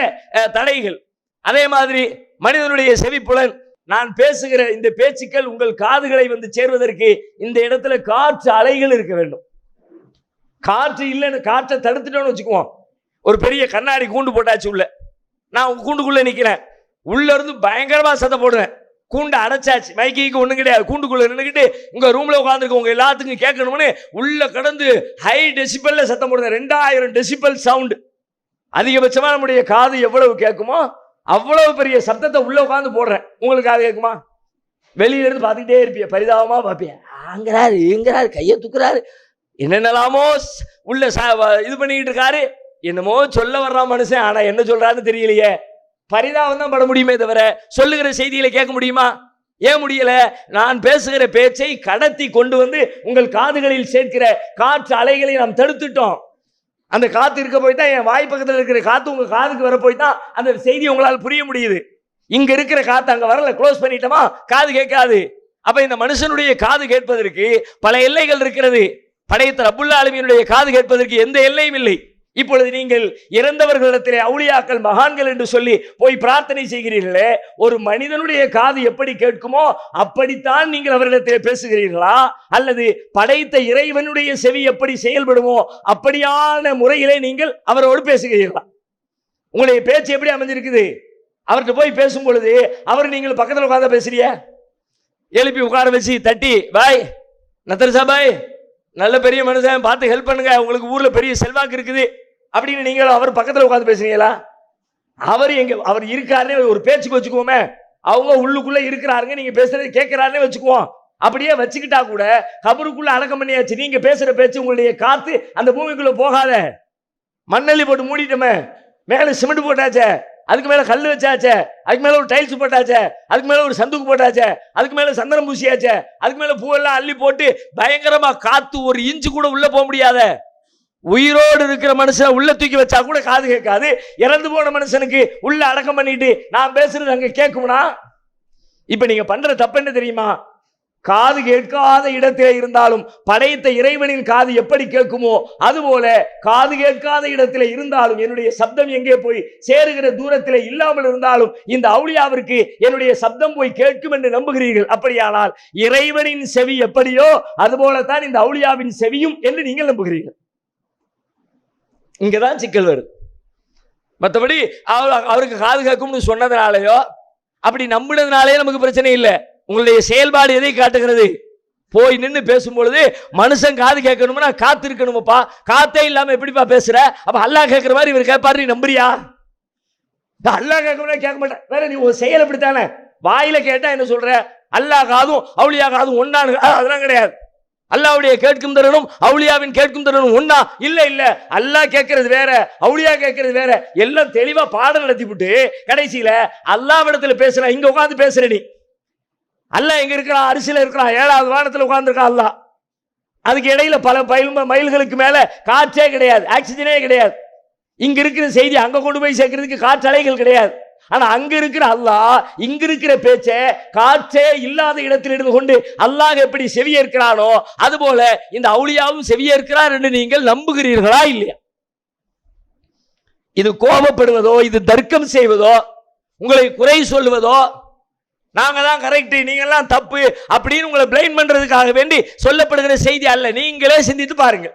தடைகள். அதே மாதிரி மனிதனுடைய செவிப்புலன், நான் பேசுகிற இந்த பேச்சுக்கள் உங்கள் காதுகளை சேர்வதற்கு இந்த இடத்துல காற்று அலைகள் இருக்க வேண்டும். காற்று இல்லைன்னு, காற்றை தடுத்துட்டோம்னு வச்சுக்குவோம், ஒரு பெரிய கண்ணாடி கூண்டு போட்டாச்சு உள்ள. நான் கூண்டுக்குள்ள நிக்கிறேன். உள்ள இருந்து பயங்கரமா சத்தம் போடுறேன். கூண்டு அடைச்சாச்சு, மைக்கு ஒண்ணும் கிடையாது. கூண்டுக்குள்ள நின்றுக்கிட்டு உங்க ரூம்ல உட்காந்துருக்க உங்க எல்லாத்துக்கும் கேட்கணும்னு உள்ள கடந்து ஹை டெசிபல்ல சத்தம் போடுறேன். 2000 டெசிபல் சவுண்டு. அதிகபட்சமா நம்முடைய காது எவ்வளவு கேட்குமோ அவ்வளவு பெரிய சத்தத்தை உள்ள உட்காந்து போடுறேன். உங்களுக்கு காது கேட்குமா? வெளியில இருந்து பார்த்துக்கிட்டே இருப்பிய, பரிதாபமா பார்ப்பிய. அங்கிறாரு எங்கிறாரு, கையை தூக்குறாரு, என்னென்னலாமோ உள்ள இது பண்ணிக்கிட்டு இருக்காரு. என்னமோ சொல்ல வர்றான் மனுஷன், ஆனா என்ன சொல்றாருன்னு தெரியலையே. பரிதாபம் தான் பட முடியுமே தவிர சொல்லுகிற செய்திகளை கேட்க முடியுமா? ஏன் முடியல? நான் பேசுகிற பேச்சை கடத்தி கொண்டு வந்து உங்கள் காதுகளில் சேர்க்கிற காற்று அலைகளை நாம் தடுத்துட்டோம். அந்த காத்து இருக்க போய் தான், என் வாய் பக்கத்தில் இருக்கிற காத்து உங்க காதுக்கு வர போய் தான் அந்த செய்தி உங்களால் புரிய முடியுது. இங்க இருக்கிற காத்து அங்க வரல, க்ளோஸ் பண்ணிட்டோமா, காது கேட்காது. அப்ப இந்த மனுஷனுடைய காது கேட்பதற்கு பல எல்லைகள் இருக்கிறது. படைத்த ரப்புல் ஆலமீனுடைய காது கேட்பதற்கு எந்த எல்லையும் இல்லை. இப்பொழுது நீங்கள் இறந்தவர்களிடத்திலே அவுலியாக்கள் மகான்கள் என்று சொல்லி போய் பிரார்த்தனை செய்கிறீர்களே, ஒரு மனிதனுடைய காது எப்படி கேட்குமோ அப்படித்தான் நீங்கள் அவரிடத்திலே பேசுகிறீர்களா? அல்லது படைத்த இறைவனுடைய செவி எப்படி செயல்படுமோ அப்படியான முறையிலே நீங்கள் அவரோடு பேசுகிறீர்களா? உங்களுடைய பேச்சு எப்படி அமைஞ்சிருக்குது? அவர்கிட்ட போய் பேசும் பொழுது அவர் நீங்கள் பக்கத்தில் உட்கார்ந்து பேசுறிய, எழுப்பி உட்கார வச்சு தட்டி, பாய் நத்தர்சா பாய், நல்ல பெரிய மனுஷன், பார்த்து ஹெல்ப் பண்ணுங்க, உங்களுக்கு ஊர்ல பெரிய செல்வாக்கு இருக்குது அப்படின்னு நீங்கள் அவர் பக்கத்தில் உட்காந்து பேசுறீங்களா? அவர் இருக்காருன்னு ஒரு பேச்சுக்கு வச்சுக்குவோமே, அவங்க உள்ளுக்குள்ள இருக்கிறாருங்க, நீங்க பேசுறது கேட்கிறாருன்னு வச்சுக்குவோம். அப்படியே வச்சுக்கிட்டா கூட கபருக்குள்ள அடக்கம் பண்ணியாச்சு. நீங்க பேசுற பேச்சு உங்களுடைய காத்து அந்த பூமிக்குள்ள போகாத. மண்ணள்ளி போட்டு மூடிட்டோமே, மேல சிமெண்ட் போட்டாச்சே, அதுக்கு மேல கல் வச்சாச்சே, அதுக்கு மேல ஒரு டைல்ஸ் போட்டாச்சே, அதுக்கு மேல ஒரு சந்துக்கு போட்டாச்சே, அதுக்கு மேல சந்தனம் பூசியாச்சே, அதுக்கு மேல பூவெல்லாம் அள்ளி போட்டு பயங்கரமா காத்து ஒரு இன்ச்சு கூட உள்ள போக முடியாத. உயிரோடு இருக்கிற மனுஷன் உள்ள தூக்கி வச்சா கூட காது கேட்காது. இறந்து போன மனுஷனுக்கு உள்ள அடக்கம் பண்ணிட்டு நான் பேசுறது அங்க கேட்கும்னா, இப்ப நீங்க பண்ற தப்பு என்ன தெரியுமா? காது கேட்காத இடத்திலே இருந்தாலும் படைத்த இறைவனின் காது எப்படி கேட்குமோ அதுபோல காது கேட்காத இடத்திலே இருந்தாலும் என்னுடைய சப்தம் எங்கே போய் சேருகிற தூரத்திலே இல்லாமல் இருந்தாலும் இந்த அவுலியாவிற்கு என்னுடைய சப்தம் போய் கேட்கும் என்று நம்புகிறீர்கள். அப்படியானால் இறைவனின் செவி எப்படியோ அதுபோலத்தான் இந்த அவுலியாவின் செவியும் என்று நீங்கள் நம்புகிறீர்கள். இங்கதான் சிக்கல் வருது. மற்றபடி அவருக்கு காது கேட்கும்னு சொன்னதுனாலயோ அப்படி நம்பினதுனாலே நமக்கு பிரச்சனை இல்லை. உங்களுடைய செயல்பாடு எதை காட்டுகிறது? போய் நின்று பேசும்பொழுது மனுஷன் காது கேட்கணும்னா காத்து இருக்கணுமப்பா. காத்தே இல்லாம எப்படிப்பா பேசுற? அப்ப அல்லாஹ் கேட்கிற மாதிரி இவர் கேட்பாரு, நீ நம்புறியா? அல்லாஹ் கேட்கணும்னா கேட்க மாட்டேன். வேற நீ ஒரு செயல் அப்படித்தானே. வாயில கேட்டா என்ன சொல்ற? அல்லாஹ் காதும் அவுலியா காதும் ஒன்னானு? அதெல்லாம் கிடையாது. அல்லாஹ்வுடைய கேட்கும் தருணம் அவுலியாவின் கேட்கும் தருணம் ஒன்னா? இல்ல இல்ல, அல்லாஹ் கேட்கறது வேற, அவுலியா கேட்கறது வேற. எல்லாம் தெளிவா பாடம் நடத்தி விட்டு கடைசியில அல்லாஹ்விடத்துல பேசுற, இங்க உட்கார்ந்து பேசுற நீ. அல்லாஹ் எங்க இருக்கிறான்? அரிசியில இருக்கிறான், 7வது வானத்துல உட்கார்ந்துருக்கான் அல்லாஹ். அதுக்கு இடையில பல மைல்களுக்கு மேல காற்றே கிடையாது, ஆக்சிஜனே கிடையாது. இங்க இருக்கிற செய்தி அங்க கொண்டு போய் சேர்க்கிறதுக்கு காற்றலைகள் கிடையாது. ஆனா அங்க இருக்கிற அல்லாஹ் இங்க இருக்கிற பேச்சை காற்றே இல்லாத இடத்தில் இருந்து கொண்டு அல்லாஹ் எப்படி செவியேற்கிறானோ அதுபோல இந்த அவுலியாவும் செவியேற்கிறார் என்று நீங்கள் நம்புகிறீர்களா இல்லையா? இது கோபப்படுவதோ, இது தர்க்கம் செய்வதோ, உங்களை குறை சொல்வதோ, நாங்க தான் கரெக்ட் நீங்க எல்லாம் தப்பு அப்படின்னு உங்களை பிளைம் பண்றதுக்காக வேண்டி சொல்லப்படுகிற செய்தி அல்ல. நீங்களே சிந்தித்து பாருங்க.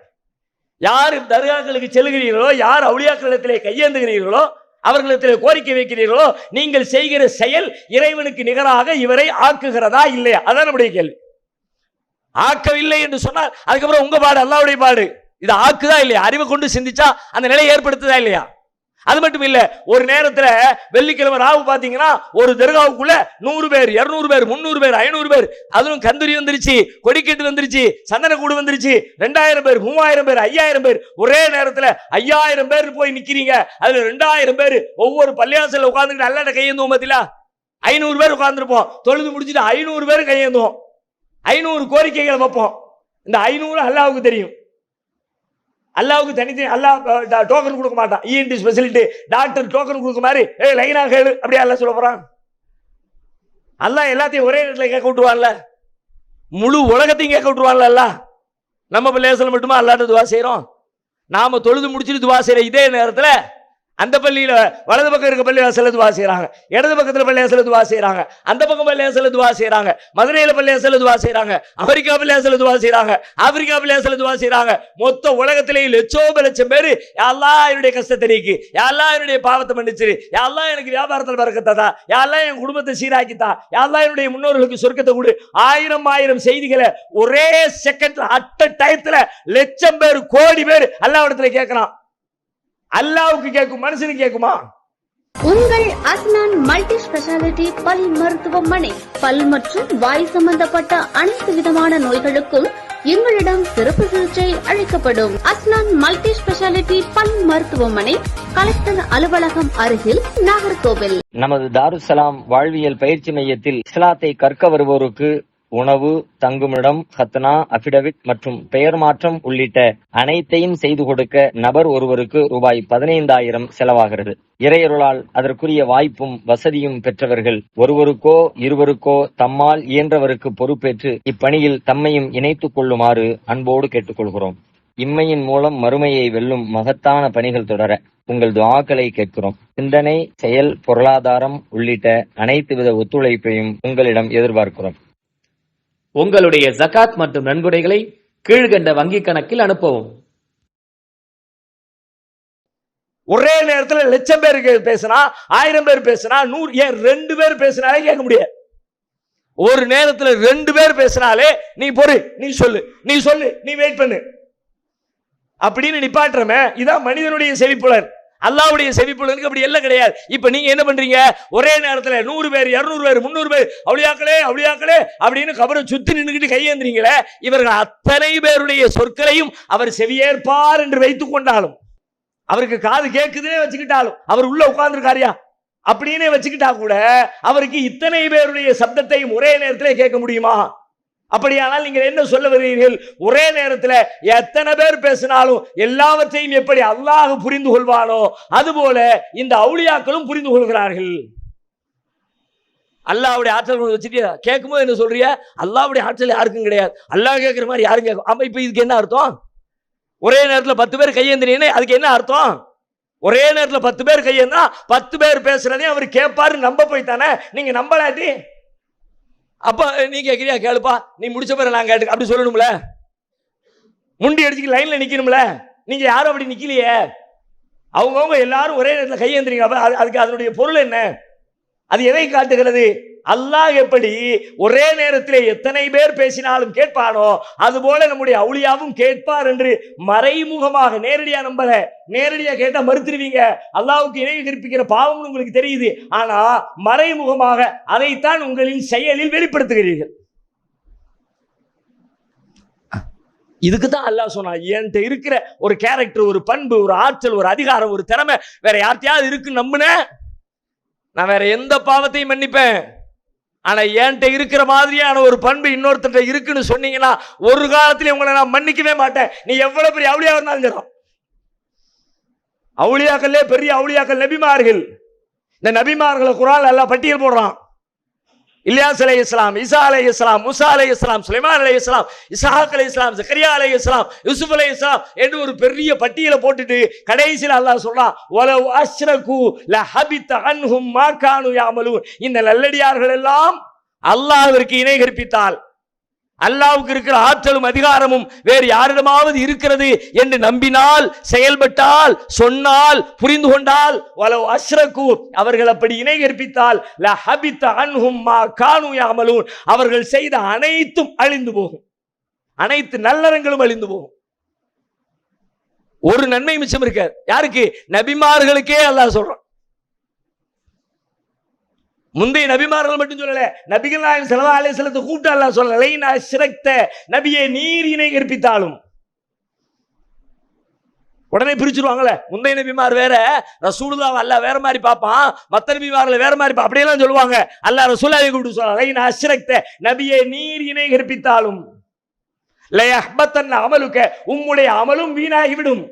யார் தர்காக்களுக்கு செல்கிறீர்களோ, யார் அவுலியாக்களிடத்திலே கையேந்துகிறீர்களோ, அவர்களிடத்திலே கோரிக்கை வைக்கிறீர்களோ, நீங்கள் செய்கிற செயல் இறைவனுக்கு நிகராக இவரை ஆக்குகிறதா இல்லையா? அதான் நம்முடைய கேள்வி. ஆக்கவில்லை என்று சொன்னால் அதுக்கப்புறம் உங்க பாடு, அல்லாஹ்வுடைய பாடு. இது ஆக்குதா இல்லையா? அறிவை கொண்டு சிந்திச்சா அந்த நிலையை ஏற்படுத்துதா இல்லையா? அது மட்டும் இல்ல, ஒரு நேரத்துல வெள்ளிக்கிழமை ராவு பாத்தீங்கன்னா ஒரு தர்காவுக்குள்ள 100 பேர், 200 பேர், 300 பேர், 500 பேர், அதுவும் கந்தூரி வந்துருச்சு, கொடிக்கட்டு வந்துருச்சு, சந்தனக்கூடு வந்துருச்சு, 2000 பேர், 3000 பேர், 5000 பேர், ஒரே நேரத்துல 5000 பேர் போய் நிக்கிறீங்க. அதுல 2000 பேர் ஒவ்வொரு பள்ளியாசல்ல உட்கார்ந்துட்டு அல்லாஹ்ட்ட கையேந்துவோம். பாத்தீங்களா? 500 பேர் உட்கார்ந்துருப்போம். தொழுது முடிச்சுட்டு 500 பேர் கையேந்துவோம். 500 கோரிக்கைகள் வைப்போம். இந்த 500 அல்லாஹ்வுக்கு தெரியும். அல்லாஹ்வுக்கு தனித்தனி அல்லாஹ் டோக்கன் கொடுக்க மாட்டான். இஎன்டி ஸ்பெஷலிட்டி டாக்டர் டோக்கன் கொடுக்க மாதிரி லைனா கேளு அப்படியே அல்லாஹ் சொல்ல போறான். அல்லாஹ் எல்லாத்தையும் ஒரே இடத்துல கேட்க விட்டுருவான்ல, முழு உலகத்தையும் கேட்க விட்டுருவான்ல. அல்லாஹ் நம்ம பிள்ளையாசல மட்டுமா அல்லாஹ்ட்ட துவா செய்யறோம்? நாம தொழுது முடிச்சுட்டு துவா செய்யற இதே நேரத்தில் அந்த பள்ளியில வலது பக்கம் இருக்க பள்ளிவாசல்ல துவா செய்றாங்க, இடது பக்கத்துல பள்ளிவாசல்ல துவா செய்றாங்க, அந்த பக்கம் பள்ளிவாசல்ல துவா செய்றாங்க, மதுரையில பள்ளிவாசல்ல துவா செய்றாங்க, அமெரிக்கா பள்ளிவாசல்ல துவா செய்றாங்க, ஆப்பிரிக்கா பள்ளிவாசல்ல துவா செய்றாங்க. மொத்த உலகத்திலே லட்சம் பேர் யா அல்லாஹ் என்னுடைய கஷ்டத்தை நீக்கு, யா அல்லாஹ் என்னுடைய பாவத்தை மன்னிச்சிரு, யா அல்லாஹ் எனக்கு வியாபாரத்தில் பரக்கத்தை தா, யா அல்லாஹ் என் குடும்பத்தை சீராக்கித்தா, யா அல்லாஹ் என்னுடைய முன்னோர்களுக்கு சொர்க்கத்தை கொடு. ஆயிரம் செய்திகளை ஒரே செகண்ட்ல அட்ட டயத்துல லட்சம் பேர் கோடி பேர் அல்லாஹ்விடத்துல கேட்கறான். அல்லாஹ்வுக்கு கேட்கும், மனுஷனுக்கு கேட்குமா? உங்கள் அஸ்னான் மல்டி ஸ்பெஷாலிட்டி பல் மருத்துவமனை பல் மற்றும் வாய் சம்பந்தப்பட்ட அனைத்து விதமான நோய்களுக்கும் எங்களிடம் சிறப்பு சிகிச்சை அளிக்கப்படும். அஸ்னான் மல்டி ஸ்பெஷாலிட்டி பல் மருத்துவமனை, கலெக்டர் அலுவலகம் அருகில், நாகர்கோவில். நமது தாருசலாம் வாழ்வியல் பயிற்சி மையத்தில் இஸ்லாத்தை கற்க வருவோருக்கு உணவு, தங்குமிடம், ஹத்னா, அபிடவிட் மற்றும் பெயர் மாற்றம் உள்ளிட்ட அனைத்தையும் செய்து கொடுக்க நபர் ஒருவருக்கு ரூபாய் 15,000 செலவாகிறது. இறையருளால் அதற்குரிய வாய்ப்பும் வசதியும் பெற்றவர்கள் ஒருவருக்கோ இருவருக்கோ தம்மால் இயன்றவருக்கு பொறுப்பேற்று இப்பணியில் தம்மையும் இணைத்துக் கொள்ளுமாறு அன்போடு கேட்டுக்கொள்கிறோம். இம்மையின் மூலம் மறுமையை வெல்லும் மகத்தான பணிகள் தொடர உங்கள் துஆக்களை கேட்கிறோம். சிந்தனை, செயல், பொருளாதாரம் உள்ளிட்ட அனைத்து வித ஒத்துழைப்பையும் உங்களிடம் எதிர்பார்க்கிறோம். உங்களுடைய ஜகாத் மற்றும் நன்கொடைகளை கீழ்கண்ட வங்கி கணக்கில் அனுப்பவும். ஒரே நேரத்துல லட்சம் பேருக்கு பேசினா, 1000 பேர் பேசினா, 100 ஏன் 2 பேர் பேசினாலே கேட்க முடியாது. ஒரு நேரத்துல 2 பேர் பேசினாலே நீ பொறு, நீ சொல்லு, நீ வெயிட் பண்ணு அப்படின்னு நிப்பாட்டுறமே. இதான் மனிதனுடைய செவிப்புலன். அல்லாஹ்வுடைய செவிப்புலனுக்கு அப்படி எல்லாம் கிடையாது. இப்ப நீங்க என்ன பண்றீங்க? ஒரே நேரத்துல 100 பேர், 200 பேர், 300 பேர் அவுலியாக்களே அப்படின்னு கபரை சுத்தி நின்றுகிட்டு கையேந்திரீங்களே. இவர்கள் அத்தனை பேருடைய சொற்களையும் அவர் செவியேற்பார் என்று வைத்துக் கொண்டாலும், அவருக்கு காது கேட்குதுன்னே வச்சுக்கிட்டாலும், அவர் உள்ள உட்கார்ந்துருக்காரியா அப்படின்னே வச்சுக்கிட்டா கூட அவருக்கு இத்தனை பேருடைய சப்தத்தையும் ஒரே நேரத்திலே கேட்க முடியுமா? அப்படியானால் நீங்கள் என்ன சொல்ல வருகிறீர்கள்? ஒரே நேரத்தில் எத்தனை பேர் பேசினாலும் எல்லாவற்றையும் எப்படி அல்லாஹ் புரிந்து கொள்வானோ அதுபோல இந்த அவுலியாக்களும் புரிந்து கொள்கிறார்கள். அல்லாஹ்வுடைய ஆற்றல் வச்சுட்டு கேட்கும்போது என்ன சொல்றிய? அல்லாஹ்வுடைய ஆற்றல் யாருக்கும் கிடையாது, அல்லாஹ் கேட்கிற மாதிரி யாரும் கேட்கும். அப்ப இப்ப இதுக்கு என்ன அர்த்தம்? ஒரே நேரத்தில் 10 பேர் கையேந்தினீங்கன்னா அதுக்கு என்ன அர்த்தம்? ஒரே நேரத்தில் 10 பேர் கையேந்தா 10 பேர் பேசுறதே அவர் கேட்பாரு நம்ப போய்த்தானே. நீங்க நம்பலாட்டி அப்ப நீ கேட்கிறியா? கேளுப்பா, நீ முடிச்ச பிறகு நான் கேட்டு அப்படி சொல்லணும்ல, முண்டி அடிச்சுக்கு லைன்ல நிக்கணும்ல. நீங்க யாரும் அப்படி நிக்கலையே, அவங்கவுங்க எல்லாரும் ஒரே நேரத்தில் கையேந்திரீங்க. அதுக்கு அதனுடைய பொருள் என்ன? அது எதை காட்டுகிறது? அல்லாஹ் எப்படி ஒரே நேரத்தில் எத்தனை பேர் பேசினாலும் கேட்பானோ அதுபோல நம்முடைய அவுலியாவும் கேட்பார் என்று மறைமுகமாக, நேரடியா நம்பல, நேரடியா கேட்டா மறுத்துருவீங்க. அல்லாஹ்வுக்கு இணை கற்பிக்கிற பாவம் உங்களுக்கு தெரியுது, ஆனா மறைமுகமாக அதைத்தான் உங்களின் செயலில் வெளிப்படுத்துகிறீர்கள். இதுக்கு தான் அல்லாஹ் சொன்னா, என்கிட்ட இருக்கிற ஒரு கேரக்டர், ஒரு பண்பு, ஒரு ஆற்றல், ஒரு அதிகாரம், ஒரு திறமை வேற யார்ட்டையாவது இருக்கு நம்புன நான் வேற எந்த பாவத்தையும் மன்னிப்பேன். ஆனா என்கிட்ட இருக்கிற மாதிரியான ஒரு பண்பு இன்னொருத்தட்ட இருக்குன்னு சொன்னீங்கன்னா ஒரு காலத்திலே உங்களை நான் மன்னிக்கவே மாட்டேன். நீ எவ்வளவு பெரிய அவுலியா இருந்தாலும் சரி. அவுலியாக்களே பெரிய அவுலியாக்கள் நபிமார்கள். இந்த நபிமார்களை குர்ஆன்ல அல்லாஹ் பட்டியல் போடுறான். இல்யாஸ் அலைஹிஸ்ஸலாம், ஈசா அலைஹிஸ்ஸலாம், மூசா அலைஹிஸ்ஸலாம், சுலைமான் அலைஹிஸ்ஸலாம், இஸ்ஹாக் அலைஹிஸ்ஸலாம், ஜக்கரியா அலைஹிஸ்ஸலாம், யூசுப் அலைஹிஸ்ஸலாம் என்று ஒரு பெரிய பட்டியலை போட்டுட்டு கடைசியில் அல்லாஹ் சொல்றான், வலவ் அஷ்ரகு லஹபித அன்ஹும் மா கானூ யஅமலூன். இந்த நல்லடியார்கள் எல்லாம் அல்லாஹ்விற்கு இணை கற்பித்தால், அல்லாஹ்வுக்கு இருக்கிற ஆற்றலும் அதிகாரமும் வேறு யாரிடமாவது இருக்கிறது என்று நம்பினால், செயல்பட்டால், சொன்னால், புரிந்து கொண்டால், வலவ் அஷ்ரகு அவர்கள் அப்படி இணை கற்பித்தால், லஹபித அன்ஹும் மா கானூ யஅமலூன் அவர்கள் செய்த அனைத்தும் அழிந்து போகும், அனைத்து நல்லறங்களும் அழிந்து போகும். ஒரு நன்மை மிச்சம் இருக்காது. யாருக்கு? நபிமார்களுக்கே அல்லாஹ் சொல்றான். முந்தைய நபிமார்கள் மட்டும் சொல்லல, நபிகள் நாயகம் ஸல்லல்லாஹு அலைஹி வஸல்லத்தை கூப்பிட்டு அல்லாஹ் சொல்லல, லைன் அஷ்ரக்த நபியே நீர் இணை கற்பித்தாலும். உடனே பிரிச்சுருவாங்கல்ல, முந்தைய நபிமார் வேற, ரசூலுல்லாஹ் அல்லாஹ் வேற மாதிரி பார்ப்பான், மற்ற நபிமார்களை வேற மாதிரி அப்படியெல்லாம் சொல்லுவாங்க. அல்லாஹ் ரசூலுல்லாஹை கூப்பிட்டு சொல்றான், லைன் அஷ்ரக்த நபியே நீர் இணை கற்பித்தாலும் லயஹ்பத்தன் அமலுக உம்முடைய அமலும் வீணாகிவிடும்.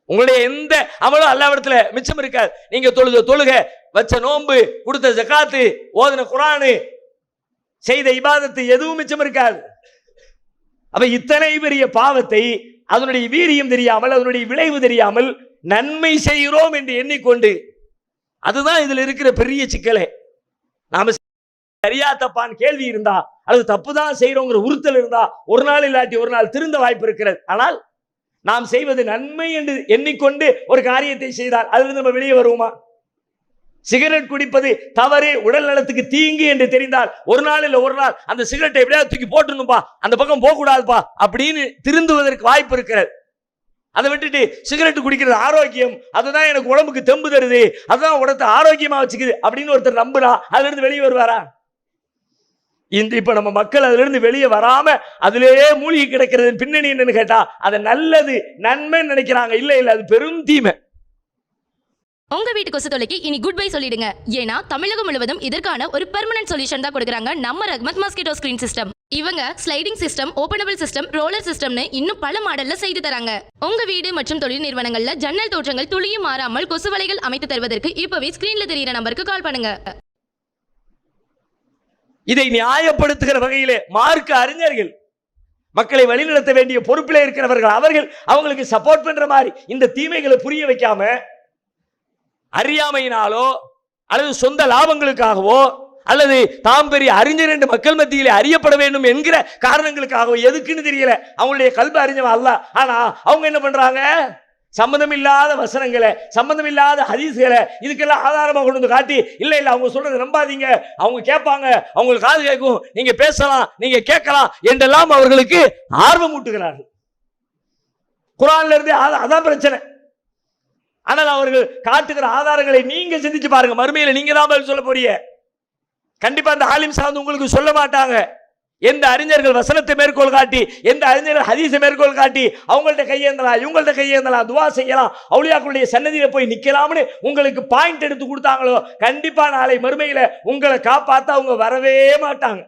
உங்களுடைய எந்த அமலும் அல்லாஹ்விடத்துல மிச்சம் இருக்காது. நீங்க தொழுக, வச்ச நோன்பு, கொடுத்த ஜகாத்து, ஓதின குர்ஆன், செய்த இபாதத்து எதுவும் மிச்சம் இருக்காது. அப்ப இத்தனை பெரிய பாவத்தை அதனுடைய வீரியம் தெரியாமல், அதனுடைய விளைவு தெரியாமல் நன்மை செய்கிறோம் என்று எண்ணிக்கொண்டு, அதுதான் இதுல இருக்கிற பெரிய சிக்கலே. நாம சரியா தப்பான் கேள்வி இருந்தா, அது தப்பு தான் செய்யறோங்கிற உறுத்தல் இருந்தா, ஒரு நாள் இல்லாட்டி ஒரு நாள் திருந்த வாய்ப்பு இருக்கிறது. ஆனால் நாம் செய்வது நன்மை என்று எண்ணிக்கொண்டு ஒரு காரியத்தை செய்தால் அதிலிருந்து நம்ம வெளியே வருவோமா? சிகரெட் குடிப்பது தவறு, உடல் நலத்துக்கு தீங்கு என்று தெரிந்தால் ஒரு நாள் இல்ல ஒரு நாள் அந்த சிகரெட்டை எப்படியாவது தூக்கி போட்டுணும்பா, அந்த பக்கம் போக கூடாதுப்பா அப்படின்னு திருந்துவதற்கு வாய்ப்பு இருக்கிறது. அதை விட்டுட்டு சிகரெட் குடிக்கிறது ஆரோக்கியம், அதுதான் எனக்கு உடம்புக்கு தெம்பு தருது, அதுதான் உடத்தை ஆரோக்கியமா வச்சுக்குது அப்படின்னு ஒருத்தர் நம்புனா அதுல இருந்து வெளியே வருவாரா? இப்ப நம்ம மக்கள் அதுல இருந்து வெளியே வராம அதிலேயே மூழ்கி கிடக்கிறது பின்னணி என்னன்னு கேட்டா, அதை நல்லது நன்மை நினைக்கிறாங்க. இல்ல இல்ல, அது பெரும் தீமை. உங்க வீட்டு கொசு தொலைக்கு இனி குட் பை சொல்லிடுங்க. ஏன்னா தமிழகம் முழுவதும் இதற்கான ஒரு பெர்மனன்ட் சொல்யூஷன் தான் கொடுக்குறாங்க நம்ம ரஹ்மத் மஸ்கிட்டோ ஸ்கிரீன் சிஸ்டம். இவங்க sliding system, openable system, roller சிஸ்டம்னு இன்னும் பல மாடல்ல செய்து தராங்க. உங்க வீடு மற்றும் தொழில் நிறுவனங்கள்ல ஜன்னல் தோற்றங்கள் துளியும் மாறாமல் கொசு வலைகள் அமைத்து தருவதற்கு இப்பவே ஸ்கிரீன்ல தெரியிற நம்பருக்கு கால் பண்ணுங்க. இதை நியாயப்படுத்துகிற வகையிலே மார்க்க அறிஞர்கள், மக்களை வழிநடத்த வேண்டிய பொறுப்பிலே இருக்கிறவர்கள், அவர்கள் அவங்களுக்கு சப்போர்ட் பண்ற மாதிரி இந்த தீமைகளை புரிய வைக்காம அறியாமையினாலோ அல்லது சொந்த லாபங்களுக்காகவோ அல்லது தாம் பெரிய அறிஞர் என்று மக்கள் மத்தியிலே அறியப்பட வேண்டும் என்கிற காரணங்களுக்காகவோ, எதுக்குன்னு தெரியல, அவங்களுடைய கல்வி அறிஞவன் அல்ல. ஆனா அவங்க என்ன பண்றாங்க? சம்பந்தமில்லாத வசனங்களை, சம்பந்தமில்லாத ஹதீஸ்களை இதுக்கெல்லாம் ஆதாரமாக கொண்டு வந்து காட்டி, இல்ல இல்ல அவங்க சொல்றது நம்பாதீங்க, அவங்க கேட்பாங்க, அவங்களுக்கு காது கேட்கும், நீங்க பேசலாம், நீங்க கேட்கலாம் என்றெல்லாம் அவர்களுக்கு ஆர்வம் ஊட்டுகிறார்கள். குர்ஆன்ல இருந்து அதான் பிரச்சனை. ஆனால் அவர்கள் காட்டுகிற ஆதாரங்களை நீங்க சிந்திச்சு பாருங்க. மறுமையில நீங்க தான் பதில் சொல்ல போறீங்க. கண்டிப்பா அந்த ஆலிம் சார்ந்து உங்களுக்கு சொல்ல மாட்டாங்க. எந்த அறிஞர்கள் வசனத்தை மேற்கோள் காட்டி, எந்த அறிஞர்கள் ஹதீஸை மேற்கோள் காட்டி அவங்கள்ட்ட கையேந்தலாம், இவங்கள்ட்ட கையேந்தலாம், துவா செய்யலாம், அவுலியாக்களுடைய சன்னதியில போய் நிக்கலாம்னு உங்களுக்கு பாயிண்ட் எடுத்து கொடுத்தாங்களோ, கண்டிப்பா நாளை மறுமையில உங்களை காப்பாத்த அவங்க வரவே மாட்டாங்க.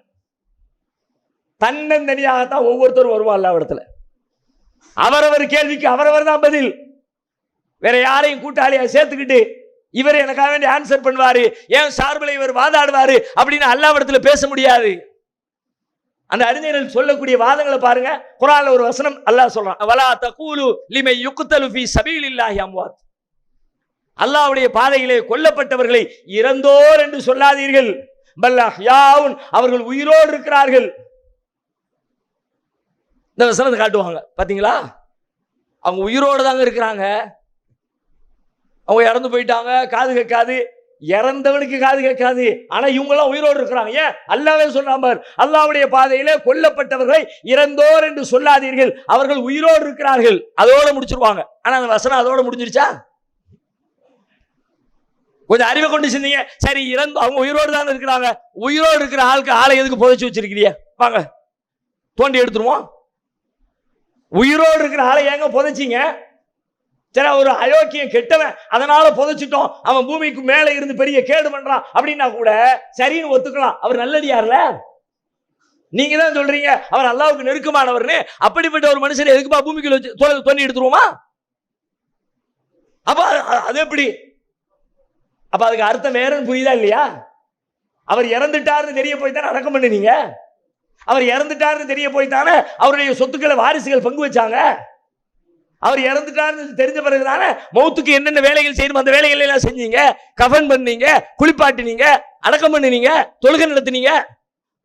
தன்னந்தனியாகத்தான் ஒவ்வொருத்தரும் வருவான் இடத்துல. அவரவர் கேள்விக்கு அவரவர் தான் பதில். வேற யாரையும் கூட்டாளியா சேர்த்துக்கிட்டு இவர் எனக்காக வேண்டிய ஆன்சர் பண்ணுவாரு, ஏன் சார்பில் இவர் வாதாடுவாரு அப்படின்னு அல்லாஹ்விடத்துல பேச முடியாது. அந்த அறிஞர்கள் சொல்லக்கூடிய வாதங்களை பாருங்க. குர்ஆன்ல ஒரு வசனம் அல்லாஹ் சொல்றான், வலா தகூலு லிமை யுக்தலு ஃபீ சபீலில்லாஹி அம்வாத். அல்லாஹ்வுடைய பாதையிலே கொல்லப்பட்டவர்களை இறந்தோர் என்று சொல்லாதீர்கள், பல் அஹ்யாவுன், அவர்கள் உயிரோடு இருக்கிறார்கள். இந்த வசனத்தை காட்டுவாங்க பாத்தீங்களா? அவங்க உயிரோடு தாங்க இருக்கிறாங்க. அவங்க இறந்து போயிட்டாங்க, காது கேட்காது, இறந்தவனுக்கு காது கேட்காது. ஆனா இவங்க எல்லாம் உயிரோடு இருக்கிறாங்க. ஏன்? அல்லாஹ்வே சொல்றாங்க, அல்லாஹ்வுடைய பாதையிலே கொல்லப்பட்டவர்களை இறந்தோர் என்று சொல்லாதீர்கள், அவர்கள் உயிரோடு இருக்கிறார்கள். அதோட முடிச்சிருவாங்க. ஆனா அந்த வசனம் அதோட முடிஞ்சிருச்சா? கொஞ்சம் அறிவை கொண்டு சிந்திங்க. சரி, அவங்க உயிரோடு தான் இருக்கிறாங்க. உயிரோடு இருக்கிற ஆளை எதுக்கு புதைச்சு வச்சிருக்கிறீங்க? வாங்க தோண்டி எடுத்துருவோம். உயிரோடு இருக்கிற ஆளை ஏங்க புதைச்சிங்க? சரி, ஒரு அயோக்கியம் கெட்டவன் அதனால புதைச்சிட்டோம், அவன் பூமிக்கு மேல இருந்து பெரிய கேடு பண்றான் அப்படின்னா கூட சரின்னு ஒத்துக்கலாம். அவர் நல்லடியார்ல. நீங்க தான் சொல்றீங்க அவர் அல்லாஹ்வுக்கு நெருக்கமானவர்னு. அப்படிப்பட்ட ஒரு மனுஷனை எதுக்குப்பா பூமிக்குள்ள வச்சு தோண்டி எடுத்துருவோமா? அப்ப அது எப்படி? அப்ப அதுக்கு அர்த்தம் வேறன்னு புரியுதா இல்லையா? அவர் இறந்துட்டாருன்னு தெரிய போய் தானே அடக்கம் பண்ணுனீங்க. அவர் இறந்துட்டாருன்னு தெரிய போய் தானே அவருடைய சொத்துக்களை வாரிசுகள் பங்கு வச்சாங்க. அவர் இறந்துட்டாருன்னு தெரிஞ்ச பிறகுதானே மௌத்துக்கு என்னென்ன வேலைகள் செய்யணும் அந்த வேலைகள் எல்லாம் செஞ்சீங்க. கஃபன் பண்ணீங்க, குளிப்பாட்டினீங்க, அடக்கம் பண்ணினீங்க, தொழுகை நடத்தினீங்க.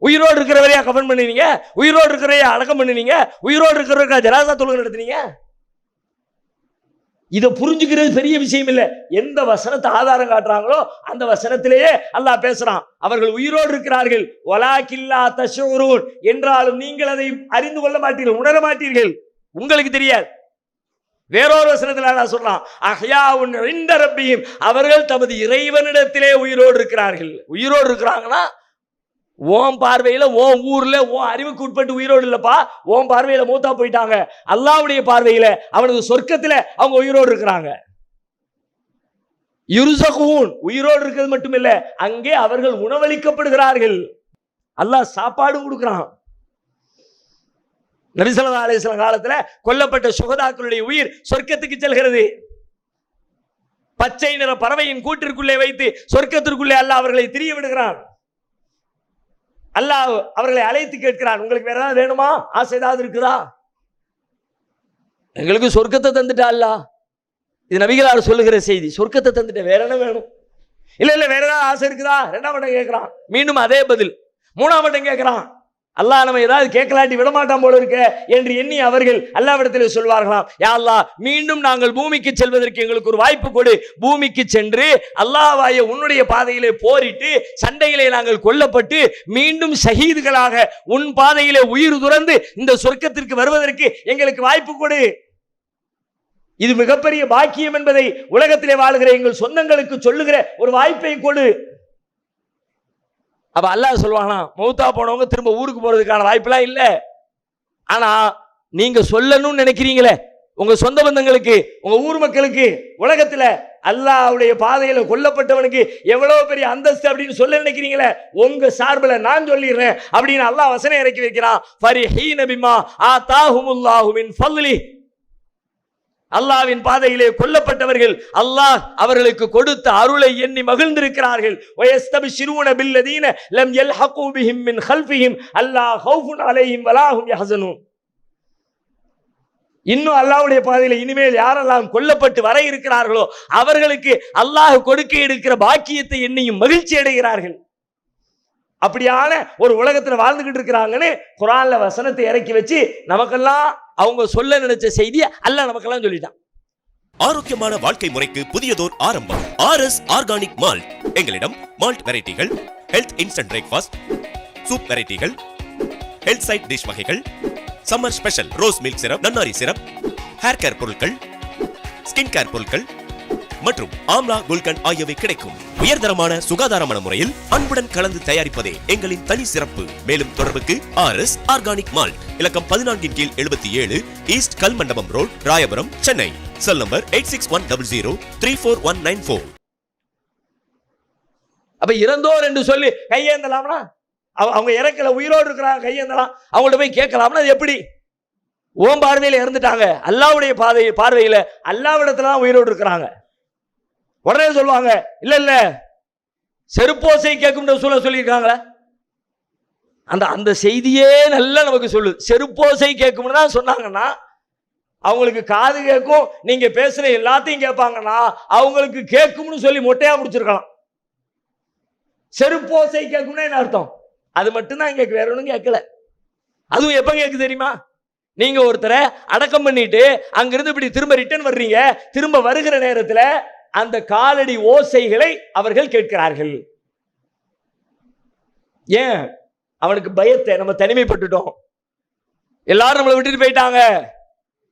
உயிரோடு இருக்கிறவரையா கஃபன் பண்ணினீங்க, உயிரோடு இருக்கிறவரையா அடக்கம் பண்ணினீங்க, உயிரோடு இருக்கிறவருக்கா ஜனாசா தொழுகை நடத்தினீங்க. இதை புரிஞ்சுக்கிறது பெரிய விஷயம் இல்லை. எந்த வசனத்தை ஆதாரம் காட்டுறாங்களோ அந்த வசனத்திலேயே அல்லாஹ் பேசுறான். அவர்கள் உயிரோடு இருக்கிறார்கள், வலாக்கில்லா தஷூரூன், என்றாலும் நீங்கள் அதை அறிந்து கொள்ள மாட்டீர்கள், உணர மாட்டீர்கள், உங்களுக்கு தெரியாது. வேறொரு வசனத்தில் அல்லாஹ் சொல்றான், அஹ்யாவுன் இன்த ரப்பிஹிம், அவர்கள் தமது இறைவனிடத்திலே உயிரோடு இருக்கிறார்கள். உயிரோடு இருக்கிறாங்கன்னா ஓம் பார்வையில, ஓம் ஊர்ல, ஓம் அறிவுக்கு உட்பட்டு உயிரோடு இல்லப்பா. ஓம் பார்வையில மூத்தா போயிட்டாங்க. அல்லாஹ்வுடைய பார்வையில அவனது சொர்க்கத்துல அவங்க உயிரோடு இருக்கிறாங்க. யுர்ஸகூன், உயிரோடு இருக்கிறது மட்டும் இல்ல, அங்கே அவர்கள் உணவளிக்கப்படுகிறார்கள். அல்லாஹ் சாப்பாடு கொடுக்கிறான். நபி ஸல்லல்லாஹு அலைஹி வஸல்லம் காலத்துல கொல்லப்பட்ட சுஹதாக்களுடைய உயிர் சொர்க்கத்துக்கு செல்கிறது. பச்சை நிற பறவையின் கூட்டிற்குள்ளே வைத்து சொர்க்கத்திற்குள்ளே அல்லாஹ் அவர்களை திரிய விடுகிறான். அல்லாஹ் அவர்களை அழைத்து கேட்கிறான், உங்களுக்கு வேற ஏதாவது வேணுமா? ஆசை ஏதாவது இருக்குதா? எங்களுக்கு சொர்க்கத்தை தந்துட்டா அல்லாஹ், இது நபிகளார் சொல்லுகிற செய்தி. சொர்க்கத்தை தந்துட்ட வேற என்ன வேணும்? இல்ல வேற ஏதாவது ஆசை இருக்குதா? 2ஆம் வட்டம் கேட்கிறான், மீண்டும் அதே பதில். 3ஆம் வட்டம் கேட்கிறான், அல்லாஹ் நம்ம ஏதாவது கேட்கலாட்டி விடமாட்டான் போல இருக்க என்று எண்ணி அவர்கள் அல்லாஹ்விடத்தில் சொல்வார்களாம், யா அல்லாஹ், மீண்டும் நாங்கள் பூமிக்கு செல்வதற்கு எங்களுக்கு ஒரு வாய்ப்பு கொடு. பூமிக்கு சென்று அல்லாஹ்வாய உன்னுடைய பாதையிலே போரிட்டு சண்டையிலே நாங்கள் கொல்லப்பட்டு மீண்டும் ஷஹீதுகளாக உன் பாதையிலே உயிர் துறந்து இந்த சொர்க்கத்திற்கு வருவதற்கு எங்களுக்கு வாய்ப்பு கொடு. இது மிகப்பெரிய பாக்கியம் என்பதை உலகத்திலே வாழுகிற எங்கள் சொந்தங்களுக்கு சொல்லுகிற ஒரு வாய்ப்பை கொடு. அப்ப அல்லாஹ் சொல்லுவானா, மௌத்தா போனவங்க திரும்ப ஊருக்கு போறதுக்கான வாய்ப்பெல்லாம் இல்லை. ஆனா நீங்க சொல்லணும்னு நினைக்கிறீங்களே உங்க சொந்த பந்தங்களுக்கு, உங்க ஊர் மக்களுக்கு, உலகத்துல அல்லாஹ்வுடைய பாதையில கொல்லப்பட்டவனுக்கு எவ்வளவு பெரிய அந்தஸ்து அப்படின்னு சொல்ல நினைக்கிறீங்களே, உங்க சார்பில் நான் சொல்லிடுறேன் அப்படின்னு அல்லாஹ் வசனம் இறக்கி வைக்கிறான். ஃபரிஹீன பிமா ஆதாஹுமுல்லாஹு மின் ஃபض்லி. அல்லாஹ்வின் பாதையிலே கொல்லப்பட்டவர்கள் அல்லாஹ் அவர்களுக்கு கொடுத்த அருளை எண்ணி மகிழ்ந்திருக்கிறார்கள். வயஸ்தபிஷிரூன பில்லதீன லம் யல்ஹகு பிஹிம் மின் கல்ஃபிஹிம் அல்லா ஹௌஃபுன் அலைஹிம் வலா ஹும் யஹ்ஸனூன். இன்னும் அல்லாஹ்வுடைய பாதையில இனிமேல் யாரெல்லாம் கொல்லப்பட்டு வர இருக்கிறார்களோ அவர்களுக்கு அல்லாஹ் கொடுக்க இருக்கிற பாக்கியத்தை எண்ணியும் மகிழ்ச்சி அடைகிறார்கள். அப்படியான ஒரு உலகத்துல வாழ்ந்துகிட்டு இருக்கிறாங்கன்னு குர்ஆன்ல வசனத்தை இறக்கி வச்சு நமக்கெல்லாம் அவங்க சொல்ல நினைச்ச செய்தியை அல்லாஹ் நமக்கெல்லாம் சொல்லிட்டான். ஆரோக்கியமான வாழ்க்கை முறைக்கு புதியதோர் ஆரம்பம். RS organic malt. எங்களிடம் மால்ட் வெரைட்டிகள், ஹெல்த் இன்ஸ்டன்ட் பிரேக்ஃபாஸ்ட், சூப் வெரைட்டிகள், ஹெல்த் சைட் டிஷ் வகைகள், summer special rose milk syrup, நன்னாரி சிரப், ஹேர் கேர் பொருட்கள், ஸ்கின் கேர் பொருட்கள் மற்றும் ஆம்லா குல்கன் ஆகியவை கிடைக்கும். உயர்தரமான சுகாதாரமான முறையில் அன்புடன் கலந்து தயாரிப்பதே எங்களின் தனி சிறப்பு. மேலும் தொடர்புக்கு RS ஆர்கானிக் மால்ட், இலக்கம் 14 கீழ் 77, east Kalmandapam road, Royapuram, Chennai. Cell number 8610034194. அப்ப இறந்தோர் என்று சொல்லி கையேந்தலாம்னா, அவங்க இறக்கல, உயிரோடு இருக்கிறாங்க, கையேந்தலாம், அவங்கள்ட்ட போய் கேட்கலாம்னா அது எப்படி? ஓம் பார்வையில இறந்துட்டாங்க, அல்லாஹ்வுடைய பார்வையில அல்லாஹ்விடத்துல தான் உயிரோடு இருக்கிறாங்க. உடனே சொல்லுவாங்க, இல்ல இல்ல செருப்போசை கேட்கும் சொல்லியிருக்காங்களே, அந்த செய்தியே நல்லா நமக்கு சொல்லுது. செருப்போசை கேட்கும்னு தான் சொன்னாங்கன்னா அவங்களுக்கு காது கேட்கும், நீங்க பேசுற எல்லாத்தையும் கேட்பாங்கன்னா அவங்களுக்கு கேட்கும்னு சொல்லி மொட்டையா முடிச்சிருக்கலாம். செருப்போசை கேட்கும்னா என்ன அர்த்தம்? அது மட்டும்தான் கேட்கு, வேற ஒன்றும் கேட்கல. அதுவும் எப்ப கேட்கு தெரியுமா? நீங்க ஒருத்தரை அடக்கம் பண்ணிட்டு அங்கிருந்து இப்படி திரும்ப ரிட்டர்ன் வர்றீங்க, திரும்ப வருகிற நேரத்தில் அந்த காலடி ஓசைகளை அவர்கள் கேட்கிறார்கள். ஏன்? அவனுக்கு பயத்தை, நம்ம தனிமைப்பட்டுட்டோம், எல்லாரும் நம்மளை விட்டுட்டு போயிட்டாங்க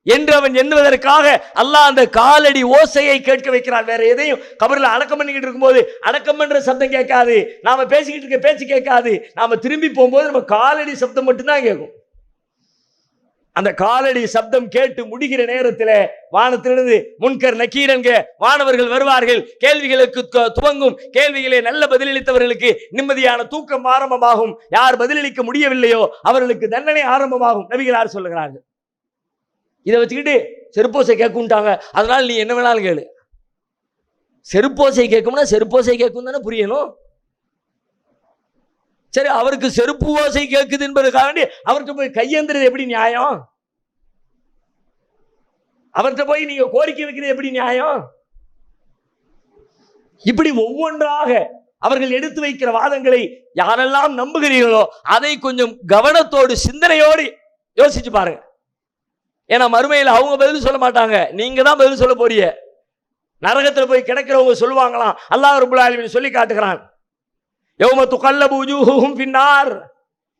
என்று அவன் எண்ணுவதற்காக அல்லாஹ் அந்த காலடி ஓசையை கேட்க வைக்கிறான். வேற எதையும் கபரில் அடக்கம் பண்ணிக்கிட்டு இருக்கும்போது அடக்கம் பண்ற சப்தம் கேட்காது, நாம பேசிக்கிட்டு இருக்க பேச்சு கேட்காது, நாம திரும்பி போகும்போது நம்ம காலடி சப்தம் மட்டும்தான் கேட்கும். அந்த காலடி சப்தம் கேட்டு முடிகிற நேரத்தில் வானத்திலிருந்து முன்கர் நக்கீரன்க வானவர்கள் வருவார்கள். கேள்விகளுக்கு துவங்கும். கேள்விகளை நல்ல பதிலளித்தவர்களுக்கு நிம்மதியான தூக்கம் ஆரம்பமாகும். யார் பதிலளிக்க முடியவில்லையோ அவர்களுக்கு தண்டனை ஆரம்பமாகும். நபிகளார் சொல்லுகிறார்கள். இதை வச்சுக்கிட்டு செருப்போசை கேட்கும்ட்டாங்க, அதனால நீ என்ன வேணாலும் கேளு. செருப்போசை கேட்கும்னா செருப்போசை கேட்கும் தானே புரியணும். சரி, அவருக்கு செருப்பு ஓசை கேட்குது என்பதுக்காக அவர்கிட்ட போய் கையேந்துறது எப்படி நியாயம்? அவர்கிட்ட போய் நீங்க கோரிக்கை வைக்கிறது எப்படி நியாயம்? இப்படி ஒவ்வொன்றாக அவர்கள் எடுத்து வைக்கிற வாதங்களை யாரெல்லாம் நம்புகிறீர்களோ அதை கொஞ்சம் கவனத்தோடு சிந்தனையோடு யோசிச்சு பாருங்க. ஏன்னா மறுமையில் அவங்க பதில் சொல்ல மாட்டாங்க, நீங்க தான் பதில் சொல்ல போறீங்க. நரகத்தில் போய் கிடக்கிறவங்க சொல்லுவாங்களாம், அல்லாஹ் ரப்பல் ஆலமீன் சொல்லி காட்டுகிறான், யௌம துகல்லபு வஜூஹுஹும் ஃபின்னார்,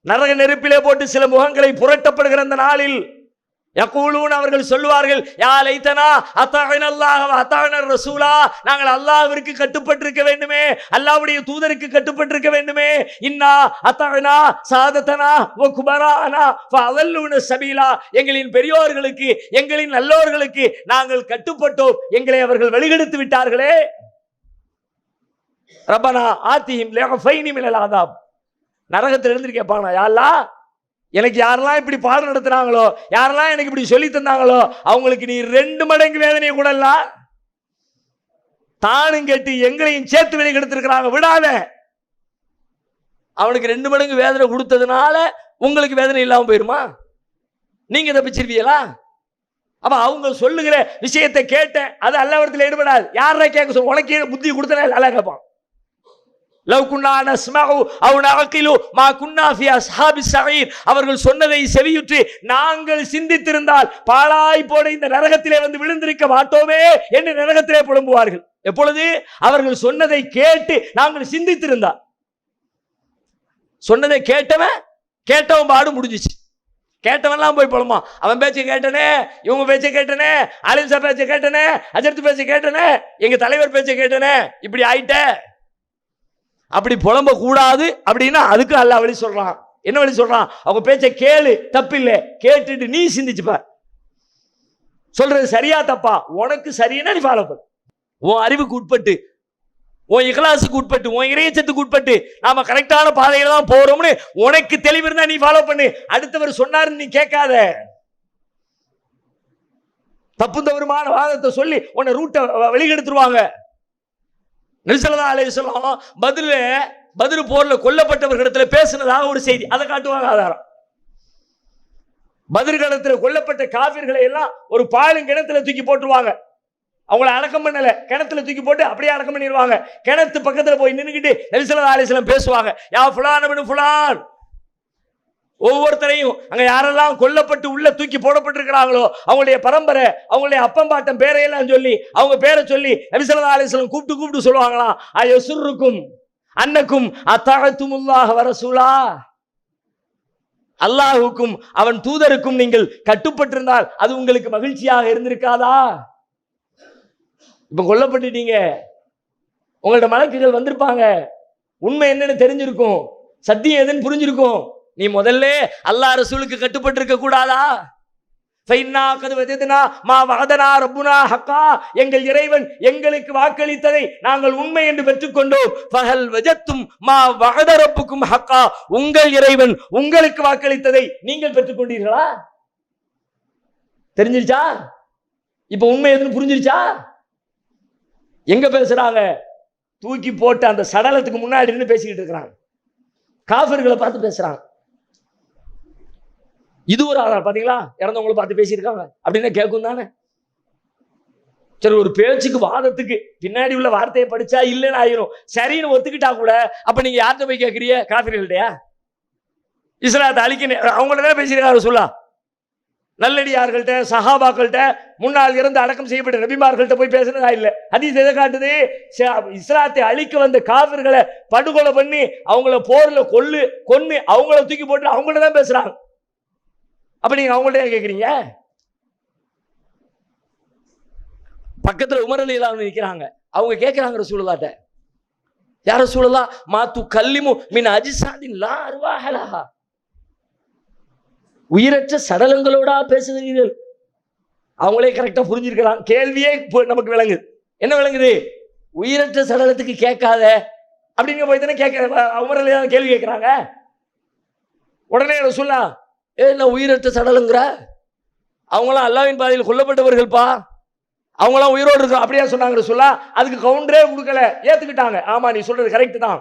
நரக நெருப்பிலே போட்டு சில முகங்களை புரட்டப்படுகிற அந்த நாளில் யகூலூன், அவர்கள் சொல்லுவார்கள், யா லைத்தனா அத்தஅனா அல்லாஹ் வ அத்தஅனா ரசூலா, நாங்கள் அல்லாஹ்விற்கு கட்டுப்பட்டிருக்க வேண்டுமே, அல்லாஹ்வுடைய தூதருக்கு கட்டுப்பட்டிருக்க வேண்டுமே. இன்னா அத்தஅனா சாதத்தனா வ குபரானா ஃபஅல்லூன சபீலா, எங்களின் பெரியோர்களுக்கு, எங்களின் நல்லோர்களுக்கு நாங்கள் கட்டுப்பட்டோம், எங்களை அவர்கள் வழிகெடுத்து விட்டார்களே. ரப்பனா ஆத்திஹிம் லஃபைனி மினல் அஸாப், நரகத்தில் இருந்து கேட்பாங்க, யா அல்லாஹ், எனக்கு யாரெல்லாம் இப்படி பாடம் நடத்துறாங்களோ, யாரெல்லாம் எனக்கு இப்படி சொல்லி தந்தாங்களோ அவங்களுக்கு நீ 2 மடங்கு வேதனையை கூடல. தானும் கேட்டு எங்களையும் சேர்த்து வேலை கெடுத்திருக்கிறாங்க, விடாத. அவனுக்கு 2 மடங்கு வேதனை கொடுத்ததுனால உங்களுக்கு வேதனை இல்லாம போயிருமா? நீங்க தப்பிச்சிருவீங்களா? அப்ப அவங்க சொல்லுகிற விஷயத்தை கேட்டேன், அது அல்லாஹ்விடத்தில் ஈடுபடாது. யாரை கேட்க சொல்ல, உனக்கு புத்தி கொடுத்தா அல்லாஹ் கேட்பான். லவ் குன்னா நஸ்மஉ அவ் நஅகிலு மா குன்னா ஃபி அஸ்ஹாபிஸ் ஸஈர். அவர்கள் சொன்னதை செவியுற்று நாங்கள் சிந்தித்திருந்தால் பாழாய் போட இந்த நரகத்திலே வந்து விழுந்திருக்க மாட்டோமே என்று நரகத்திலே புலம்புவார்கள். எப்பொழுது அவர்கள் சொன்னதை கேட்டு நாங்கள் சிந்தித்திருந்தால். சொன்னதை கேட்டவன் பாடு முடிஞ்சிச்சு. கேட்டவன்லாம் போய் புலமா, அவன் பேச்சை கேட்டனே, இவங்க பேச்சை கேட்டனே, அலிம்சா பேச்சை கேட்டனே, அஜர்த்து பேச்சை கேட்டனே, எங்க தலைவர் பேச்சை கேட்டனே, இப்படி ஆயிட்ட. அப்படி புலம்ப கூடாது அப்படின்னா அதுக்கு அல்லாஹ் வழி சொல்றான். என்ன வழி சொல்றான்? அவங்க பேச்சை கேளு, தப்பில்லை, கேட்டுட்டு நீ சிந்திச்சுப்ப. சொல்றது சரியா தப்பா, உனக்கு சரியா நீ ஃபாலோ பண்ணு. உன் அறிவுக்கு உட்பட்டு, உன் இக்லாஸுக்கு உட்பட்டு, உன் இறையச்சத்துக்கு உட்பட்டு நாம கரெக்டான பாதையில தான் போறோம்னு உனக்கு தெளிவு இருந்தா நீ ஃபாலோ பண்ணு. அடுத்தவர் சொன்னாருன்னு நீ கேட்காத. தப்பு தவறுமான வாதத்தை சொல்லி உன்னை ரூட்டை வெளியெடுத்துருவாங்க. நபி ஸல்லல்லாஹு அலைஹி வஸல்லம் பத்ர் போர்ல கொல்லப்பட்டவர்களிடத்துல பேசினதாக ஒரு செய்தி, அதை காட்டுவாங்க ஆதாரம். பத்ர் காலத்தில் கொல்லப்பட்ட காஃபிர்களை எல்லாம் ஒரு பாலும் கிணத்துல தூக்கி போட்டுருவாங்க. அவங்கள அடக்கம் பண்ணல, கிணத்துல தூக்கி போட்டு அப்படியே அடக்கம் பண்ணிடுவாங்க. கிணத்து பக்கத்துல போய் நின்றுக்கிட்டு நபி ஸல்லல்லாஹு அலைஹி வஸல்லம் பேசுவாங்க, யா ஃபுலான் இப்னு ஃபுலான். ஒவ்வொருத்தரையும் அங்க யாரெல்லாம் கொல்லப்பட்டு உள்ள தூக்கி போடப்பட்டிருக்கிறாங்களோ அவங்களுடைய பரம்பரை, அவங்களுடைய அப்பம்பாட்டம் பேரையெல்லாம் சொல்லி, அவங்க பேரை சொல்லி நபி ஸல்லல்லாஹு அலைஹி வஸல்லம் கூப்பிட்டு சொல்லுவாங்களாம், அயசுருக்கும் அன்னக்கும் அத்தஅதுமுல்லாஹ வ ரசூலா. அல்லாஹ்வுக்கும் அவன் தூதருக்கும் நீங்கள் கட்டுப்பட்டிருந்தால் அது உங்களுக்கு மகிழ்ச்சியாக இருந்திருக்காதா? இப்ப கொல்லப்பட்டுட்டீங்க, உங்கள்ட்ட மலக்குகள் வந்திருப்பாங்க, உண்மை என்னன்னு தெரிஞ்சிருக்கும், சத்தியம் எதுன்னு புரிஞ்சிருக்கும். நீ முதல்ல அல்லாஹ் ரசூலுக்கு கட்டுப்பட்டு இருக்க கூடாதா? எங்கள் இறைவன் எங்களுக்கு வாக்களித்ததை நாங்கள் உண்மை என்று பெற்றுக்கொண்டோம். உங்கள் இறைவன் உங்களுக்கு வாக்களித்ததை நீங்கள் பெற்றுக்கொண்டீர்களா? தெரிஞ்சிருச்சா? இப்ப உண்மை எதுன்னு புரிஞ்சிருச்சா? எங்க பேசுறாங்க? தூக்கி போட்டு அந்த சடலத்துக்கு முன்னாடி இருந்து பேசிக்கிட்டு இருக்கிறாங்க. காஃபிர்களை பார்த்து பேசுறாங்க. இது ஒரு ஆதாரம். பாத்தீங்களா, இறந்தவங்களை பார்த்து பேசியிருக்காங்க அப்படின்னு கேட்கும் தானே. சரி, ஒரு பேச்சுக்கு வாதத்துக்கு பின்னாடி உள்ள வார்த்தையை படிச்சா இல்லைன்னு ஆயிரும். சரின்னு ஒத்துக்கிட்டா கூட அப்ப நீங்க யார்கிட்ட போய் கேட்கறீங்க? காஃபிர்கள்டையா? இஸ்லாத்தை அழிக்க அவங்கள்ட்ட பேசியிருக்காரு. சொல்லா நல்லடியார்கள்ட்ட, சஹாபாக்கள்கிட்ட, முன்னால் இருந்து அடக்கம் செய்யப்பட்ட நபிமார்கள்ட்ட போய் பேசுனதா இல்லை. ஹதீஸ் எதை காட்டுது? இஸ்லாத்தை அழிக்க வந்த காஃபிர்களை படுகொலை பண்ணி அவங்கள போர்ல கொன்னு அவங்கள தூக்கி போட்டு அவங்கள்ட்ட தான் பேசுறாங்க. அப்ப நீங்க அவங்கள்ட்ட கேட்குறீங்க? பக்கத்துல உமர் ரலியல்லாஹு அன்ஹு நிற்கிறாங்க. அவங்க கேட்கிறாங்க ரசூலுல்லாஹ்ட்ட, யா ரசூலுல்லாஹ் மா துகல்லிமு மின் அஜ்சாதின் லா அர்வாஹ லஹா. உயிரற்ற சடலங்களோட பேசுகிறீர்கள். அவங்களே கரெக்டா புரிஞ்சிருக்கலாம். கேள்வியே நமக்கு விளங்குது. என்ன விளங்குது? உயிரற்ற சடலத்துக்கு கேட்காத அப்படின்னு போய் தானே உமர் ரலியல்லாஹு கேள்வி கேட்கிறாங்க. உடனே ரசூலுல்லாஹ், என்ன உயிரற்ற சடலங்கிற? அவங்களாம் அல்லாஹ்வின் பாதையில் கொல்லப்பட்டவர்கள்ப்பா, அவங்களாம் உயிரோடு இருக்கோம் அப்படியே சொன்னாங்க. சொல்ல அதுக்கு கவுண்டரே கொடுக்கல, ஏத்துக்கிட்டாங்க. ஆமா, நீ சொல்றது கரெக்ட் தான்.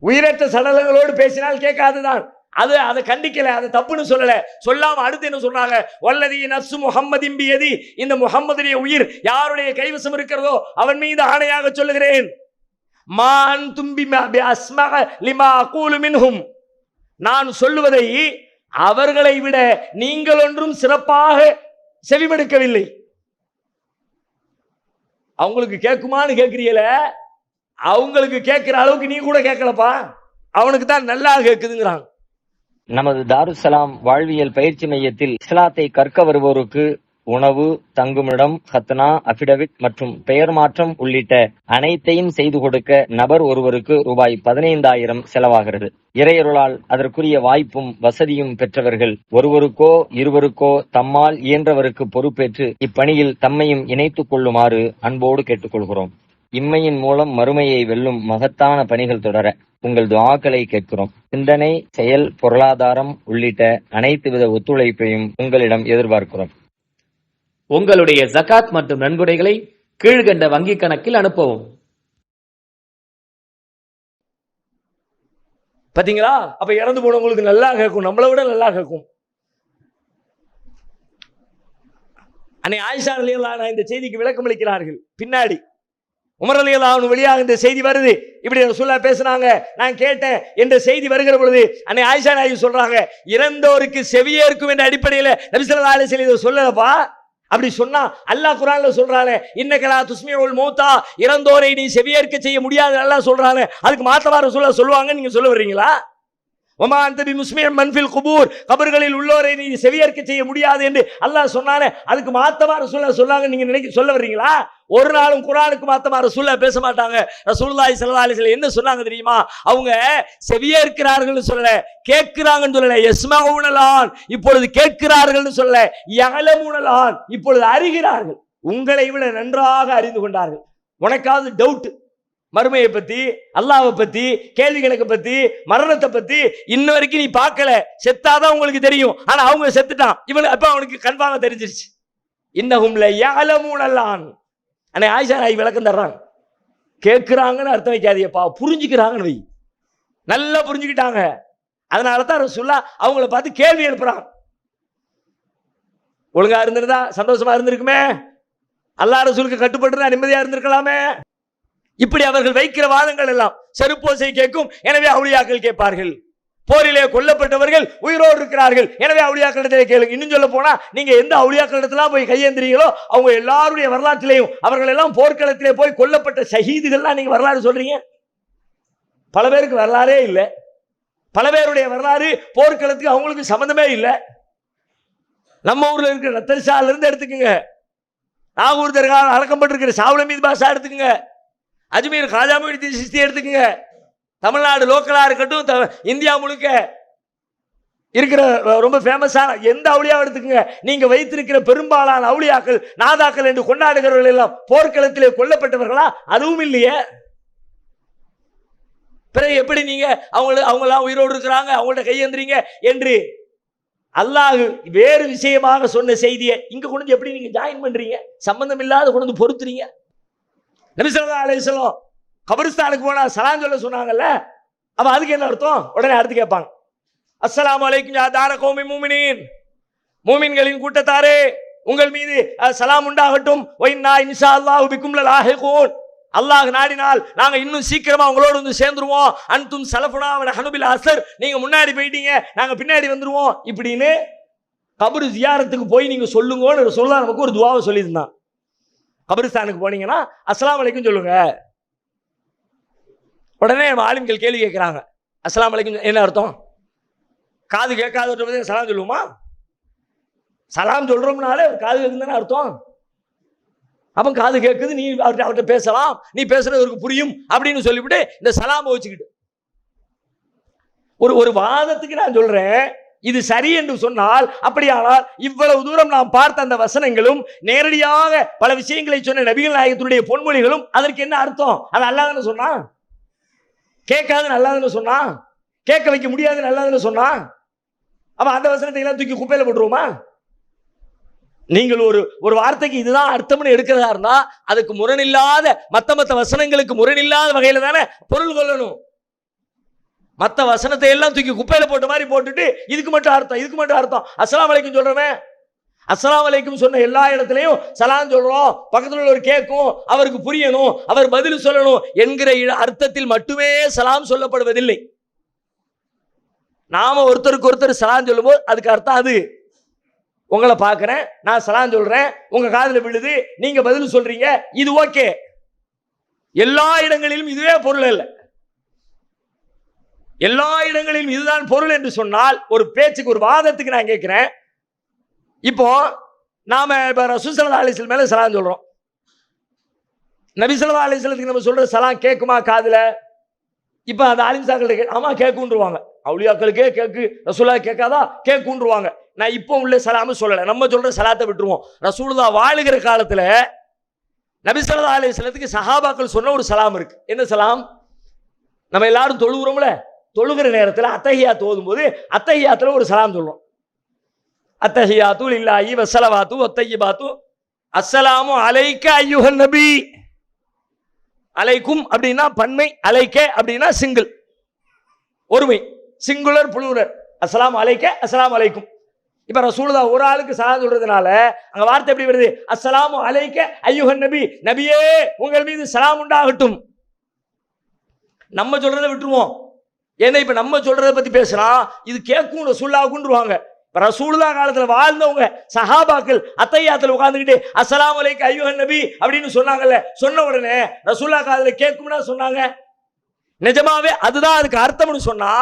உயிரற்ற சடலங்களோடு பேசினால் கேட்காதுதான். அதை கண்டிக்கல, அதை தப்புன்னு சொல்லல. சொல்லாம அடுத்து என்ன சொல்றாங்க? வல்லதி நஃப்சு முஹம்மதின் பியதி. இந்த முஹம்மதுடைய உயிர் யாருடைய கைவசம் இருக்கிறதோ அவன் மீது ஆணையாக சொல்லுகிறேன். மா அன்தும் பிஅஸ்மஅ லிமா அகூலு மின்ஹும். நான் சொல்லுவதை அவர்களை விட நீங்கள் ஒன்றும் சிறப்பாக செவிமடுக்கவில்லை. அவங்களுக்கு கேட்குமான்னு கேட்கிறீங்கள, அவங்களுக்கு கேட்கிற அளவுக்கு நீ கூட கேட்கலப்பா, அவனுக்கு தான் நல்லா கேட்குதுங்கிறாங்க. நமது தாருஸ்ஸலாம் வாழ்வியல் பயிற்சி மையத்தில் இஸ்லாத்தை கற்க வருவோருக்கு உணவு, தங்குமிடம், ஹத்னா, அபிடவிட் மற்றும் பெயர் மாற்றம் உள்ளிட்ட அனைத்தையும் செய்து கொடுக்க நபர் ஒருவருக்கு ரூபாய் 15,000 செலவாகிறது. இறையருளால் அதற்குரிய வாய்ப்பும் வசதியும் பெற்றவர்கள் ஒருவருக்கோ இருவருக்கோ தம்மால் இயன்றவருக்கு பொறுப்பேற்று இப்பணியில் தம்மையும் இணைத்துக் கொள்ளுமாறு அன்போடு கேட்டுக்கொள்கிறோம். இம்மையின் மூலம் மறுமையை வெல்லும் மகத்தான பணிகள் தொடர உங்கள் துஆக்களை கேட்கிறோம். சிந்தனை, செயல், பொருளாதாரம் உள்ளிட்ட அனைத்து வித ஒத்துழைப்பையும் உங்களிடம் எதிர்பார்க்கிறோம். உங்களுடைய ஜகாத் மற்றும் நன்கொடைகளை கீழ்கண்ட வங்கிக் கணக்கில் அனுப்பவும். பாத்தீங்களா? அப்ப இறந்து போனவங்களுக்கு நல்லா கேட்கும், நம்மளை விட நல்லா கேட்கும். அன்னை ஆயிஷா ரலியல்லாஹு அன்ஹா இந்த செய்திக்கு விளக்கம் அளிக்கிறார்கள். பின்னாடி உமர் ரலியல்லாஹு அன்ஹு வழியாக இந்த செய்தி வருது, இப்படி ரசூலுல்லாஹ் பேசுனாங்க, நான் கேட்டேன் என்ற செய்தி வருகிற பொழுது அன்னை ஆயிஷா நாயகி சொல்றாங்க, இறந்தோருக்கு செவியேற்கும் என்ற அடிப்படையில் நபி ஸல்லல்லாஹு அலைஹி வஸல்லம் இதை சொல்லலப்பா. அப்படி சொன்னா அல்லாஹ் குர்ஆன்ல சொல்றானே, இன்னகலா துஸ்மிஉல் மௌதா, இறந்தோரை நீ செவியேற்க செய்ய முடியாது அல்லாஹ் சொல்றானே, அதுக்கு மாத்தமா ரசூலுல்லாஹ் சொல்லுவாங்க நீங்க சொல்ல வர்றீங்களா? வமா அன்த பிமுஸ்மிஇ மன் ஃபில் குபூர், கபர்களில் உள்ளோரை நீ செவியேற்க செய்ய முடியாது என்று அல்லாஹ் சொன்னானே, அதுக்கு மாத்தமா ரசூலுல்லாஹ் சொன்னாங்க நீங்க சொல்ல வர்றீங்களா? ஒரு நாளும் குர்ஆனுக்கு மாத்தமா ரசூலுல்லாஹ் பேச மாட்டாங்க. ரசூலுல்லாஹி ஸல்லல்லாஹு அலைஹி வஸல்லம் என்ன சொன்னாங்க தெரியுமா? அவங்க செவியேற்கிறார்கள் சொல்லல, கேட்கிறாங்கன்னு சொல்லல. யஸ்மஊனலான், இப்பொழுது கேட்கிறார்கள் சொல்லல. யஅலமூனலான், இப்பொழுது அறிகிறார்கள். உங்களை விட நன்றாக அறிந்து கொண்டார்கள். உனக்காவது டவுட் மறுமையை பத்தி, அல்லாஹ்வை பத்தி, கேள்வி கணக்கு பத்தி, மரணத்தை பத்தி இன்ன வரைக்கும் நீ பார்க்கல, செத்தாதான் உங்களுக்கு தெரியும். ஆனா அவங்க செத்துட்டான், இவனுக்கு அப்ப அவனுக்கு கன்ஃபார்மா தெரிஞ்சிருச்சு. இன்னஹும் ல யஅலமூனலான். அன்னை ஆயிஷா நாயகி விளக்கம் தர்றாங்க. கேட்கிறாங்கன்னு அர்த்தம் வைக்காதீங்கப்பா, புரிஞ்சுக்கிறாங்கன்னு வை. நல்லா புரிஞ்சுக்கிட்டாங்க. அதனால தான் ரசூலுல்லாஹ் அவங்கள பார்த்து கேள்வி எழுப்புறாங்க. ஒழுங்கா இருந்திருந்தா சந்தோஷமா இருந்திருக்குமே, அல்லாஹ் ரசூலுக்கு கட்டுப்பட்டு நிம்மதியா இருந்திருக்கலாமே. இப்படி அவர்கள் வைக்கிற வாதங்கள் எல்லாம் செருப்போசை கேட்கும், எனவே அவுலியாக்கள் கேட்பார்கள். போரிலே கொல்லப்பட்டவர்கள் உயிரோடு இருக்கிறார்கள், எனவே அவுலியாக்களிடத்திலே கேளுங்க. இன்னும் சொல்ல போனா, நீங்க எந்த அவுலியாக்களிடத்திலாம் போய் கையேந்திரீங்களோ அவங்க எல்லாருடைய வரலாற்றிலையும் அவர்கள் எல்லாம் போர்க்களத்திலே போய் கொல்லப்பட்ட ஷஹீதுகள்லாம் நீங்க வரலாறு சொல்றீங்க. பல பேருக்கு வரலாறே இல்லை. பல பேருடைய வரலாறு போர்க்களத்துக்கு அவங்களுக்கு சம்பந்தமே இல்லை. நம்ம ஊர்ல இருக்கிற ரத்தர்ஷால இருந்து எடுத்துக்கோங்க, நாகூர் தர்கா அடக்கப்பட்டிருக்கிற சாவுலமீது பாஷா எடுத்துக்கோங்க, அஜ்மீர் காஜா மொய்னுத்தீன் சிஸ்தி எடுத்துக்கங்க, தமிழ்நாடு லோக்கலா இருக்கட்டும், இந்தியா முழுக்க இருக்கிற ரொம்ப ஃபேமஸான எந்த அவுளியாவை எடுத்துக்கங்க, நீங்க வைத்திருக்கிற பெரும்பாலான அவுளியாக்கள் நாதாக்கள் என்று கொண்டாடுகிறவர்கள் எல்லாம் போர்க்களத்திலே கொல்லப்பட்டவர்களா? அதுவும் இல்லையே. பிறகு எப்படி நீங்க அவங்களாம் உயிரோடு இருக்கிறாங்க, அவங்கள்ட்ட கையேந்திரீங்க என்று அல்லாஹ் வேறு விஷயமாக சொன்ன செய்தியை இங்க கொண்டு எப்படி நீங்க ஜாயின் பண்றீங்க? சம்பந்தம் இல்லாத கொண்டு பொறுத்துறீங்க. நபி ஸல்லல்லாஹு அலைஹி வஸல்லம் கபரிஸ்தானுக்கு போனா சலாம் சொல்ல சொன்னாங்கல்ல, அப்ப அதுக்கு என்ன அர்த்தம்? உடனே அடுத்து கேட்பாங்க, அஸ்ஸலாமு அலைக்கும் யா தார கௌமி முஃமினீன், மூமின்களின் கூட்டத்தாரே உங்கள் மீது சலாம் உண்டாகட்டும். வ இன்னா இன்ஷா அல்லாஹு பிக்கும் லலாஹிகூன், அல்லாஹ் நாடினால் நாங்க இன்னும் சீக்கிரமா உங்களோட வந்து சேர்ந்துருவோம். அன்தும் சலஃபுனா வ நஹ்னு பில் அஸர், நீங்க முன்னாடி போயிட்டீங்க, நாங்க பின்னாடி வந்துருவோம். இப்படின்னு கபர் ஜியாரத்துக்கு போய் நீங்க சொல்லுங்கன்னு ரசூலுல்லாஹ் நமக்கு ஒரு துஆவை சொல்லியிருந்தான். கபரிஸ்தானுக்கு போனீங்கன்னா அஸ்ஸலாமு அலைக்கும் சொல்லுங்க. உடனே நம்ம ஆலிம்கள் கேள்வி கேட்கிறாங்க, அஸ்ஸலாமு அலைக்கும் என்ன அர்த்தம்? காது கேட்காத சலாம் சொல்லுவோமா? சலாம் சொல்றோம்னாலே காது கேட்குதுன்னு அர்த்தம். அப்ப காது கேட்குது, நீ அவர்கிட்ட பேசலாம், நீ பேசுறது அவருக்கு புரியும் அப்படின்னு சொல்லிவிட்டு இந்த சலாமை வச்சுக்கிட்டு ஒரு வாதத்துக்கு நான் சொல்றேன், இது சரி என்று சொன்னால், அப்படியானால் இவ்வளவு தூரம் நாம் பார்த்த அந்த வசனங்களும் நேரடியாக பல விஷயங்களை சொன்ன நபிகள் நாயகத்தினுடைய பொன்மொழிகளும் அதற்கு என்ன அர்த்தம்? அது அல்லாஹ்னு சொன்னா, கேட்காதுன்னு அல்லாஹ்னு சொன்னா, கேட்க வைக்க முடியாதுன்னு அல்லாஹ்னு சொன்னா, அப்ப அந்த வசனத்தை எல்லாம் தூக்கி குப்பையில போட்டுருவோமா? நீங்கள் ஒரு வார்த்தைக்கு இதுதான் அர்த்தம்னு எடுக்கிறதா இருந்தா அதுக்கு முரணில்லாத மத்த வசனங்களுக்கு முரணில்லாத வகையில தானே பொருள் கொள்ளணும். மற்ற வசனத்தை எல்லாம் தூக்கி குப்பையில போட்ட மாதிரி போட்டுட்டு இதுக்கு மட்டும் அர்த்தம் அஸ்ஸலாமு அலைக்கும் சொல்றவன் அஸ்ஸலாமு அலைக்கும் சொன்ன எல்லா இடத்துலையும் சலாம் சொல்றோம், பக்கத்தில் உள்ள ஒரு கேட்கும், அவருக்கு புரியணும், அவர் பதில் சொல்லணும் என்கிற அர்த்தத்தில் மட்டுமே சலாம் சொல்லப்படுவதில்லை. நாம ஒருத்தருக்கு ஒருத்தர் சலாம் சொல்லும்போது அதுக்கு அர்த்தம் அது. உங்களை பார்க்கிறேன், நான் சலாம் சொல்றேன், உங்க காதுல விழுது, நீங்க பதில் சொல்றீங்க, இது ஓகே. எல்லா இடங்களிலும் இதுவே பொருள் அல்ல. எல்லா இடங்களிலும் இதுதான் பொருள் என்று சொன்னால் ஒரு பேச்சுக்கு ஒரு வாதத்துக்கு நான் கேட்கிறேன். இப்போ நாம ரசூல் ஸல்லல்லாஹு அலைஹி வஸல்லம் மேல சலாம் சொல்றோம், நபி ஸல்லல்லாஹு அலைஹி வஸல்லத்துக்கு நம்ம சொல்ற சலாம் கேட்குமா காதுல? இப்ப அந்த ஆலிம்சாக்கள் ஆமா கேட்குன்றுவாங்க, அவுலியாக்களுக்கே கேட்கு, ரசூலுல்லாஹ் கேட்காதா? கேட்குன்றுவாங்க. நான் இப்போ உள்ள சலாமு சொல்லலை, நம்ம சொல்ற சலாத்தை விட்டுருவோம். ரசூலுல்லாஹ் வாழுகிற காலத்துல நபி ஸல்லல்லாஹு அலைஹி வஸல்லத்துக்கு சஹாபாக்கள் சொன்ன ஒரு சலாம் இருக்கு. என்ன சலாம்? நம்ம எல்லாரும் தொழுகிறோம்ல, தொழுகிற நேரத்தில் அத்தஹியாத் ஓதும்போது அத்தஹியாத்துல ஒரு சலாம் சொல்றோம். அத்தஹியாத்து லில்லாஹி வஸ்ஸலவாத்து வத்தய்யிபாத்து அஸ்ஸலாமு அலைக்க அய்யுஹன் நபி. அலைக்கும் அப்படின்னா பன்மை, அலைக்க அப்படின்னா சிங்கிள் ஒருமை, சிங்குலர் புளூரல். அஸ்ஸலாமு அலைக்க அஸ்ஸலாமு அலைக்கும். இப்ப ரசூலுல்லா ஒரு ஆளுக்கு சலாம் சொல்றதுனால அங்க வார்த்தை எப்படி வருது? அஸ்ஸலாமு அலைக்க ஐயுஹன் நபி, நபியே உங்கள் மீது சலாம் உண்டாகட்டும். நம்ம சொல்றதை விட்டுருவோம். ஏன்னா இப்ப நம்ம சொல்றதை பத்தி பேசுறா, இது கேட்கும் ரசூலுல்லாஹுன்றுவாங்க. இப்ப ரசூலுல்லா காலத்துல வாழ்ந்தவங்க சஹாபாக்கள் அத்தையாத்துல உட்கார்ந்துக்கிட்டு அஸ்ஸலாமு அலைக்க ஐயுஹன் நபி அப்படின்னு சொன்னாங்கல்ல, சொன்ன உடனே ரசூலுல்லா காதுல கேட்கும்னா சொன்னாங்க. நிஜமாவே அதுதான் அதுக்கு அர்த்தம்னு சொன்னா,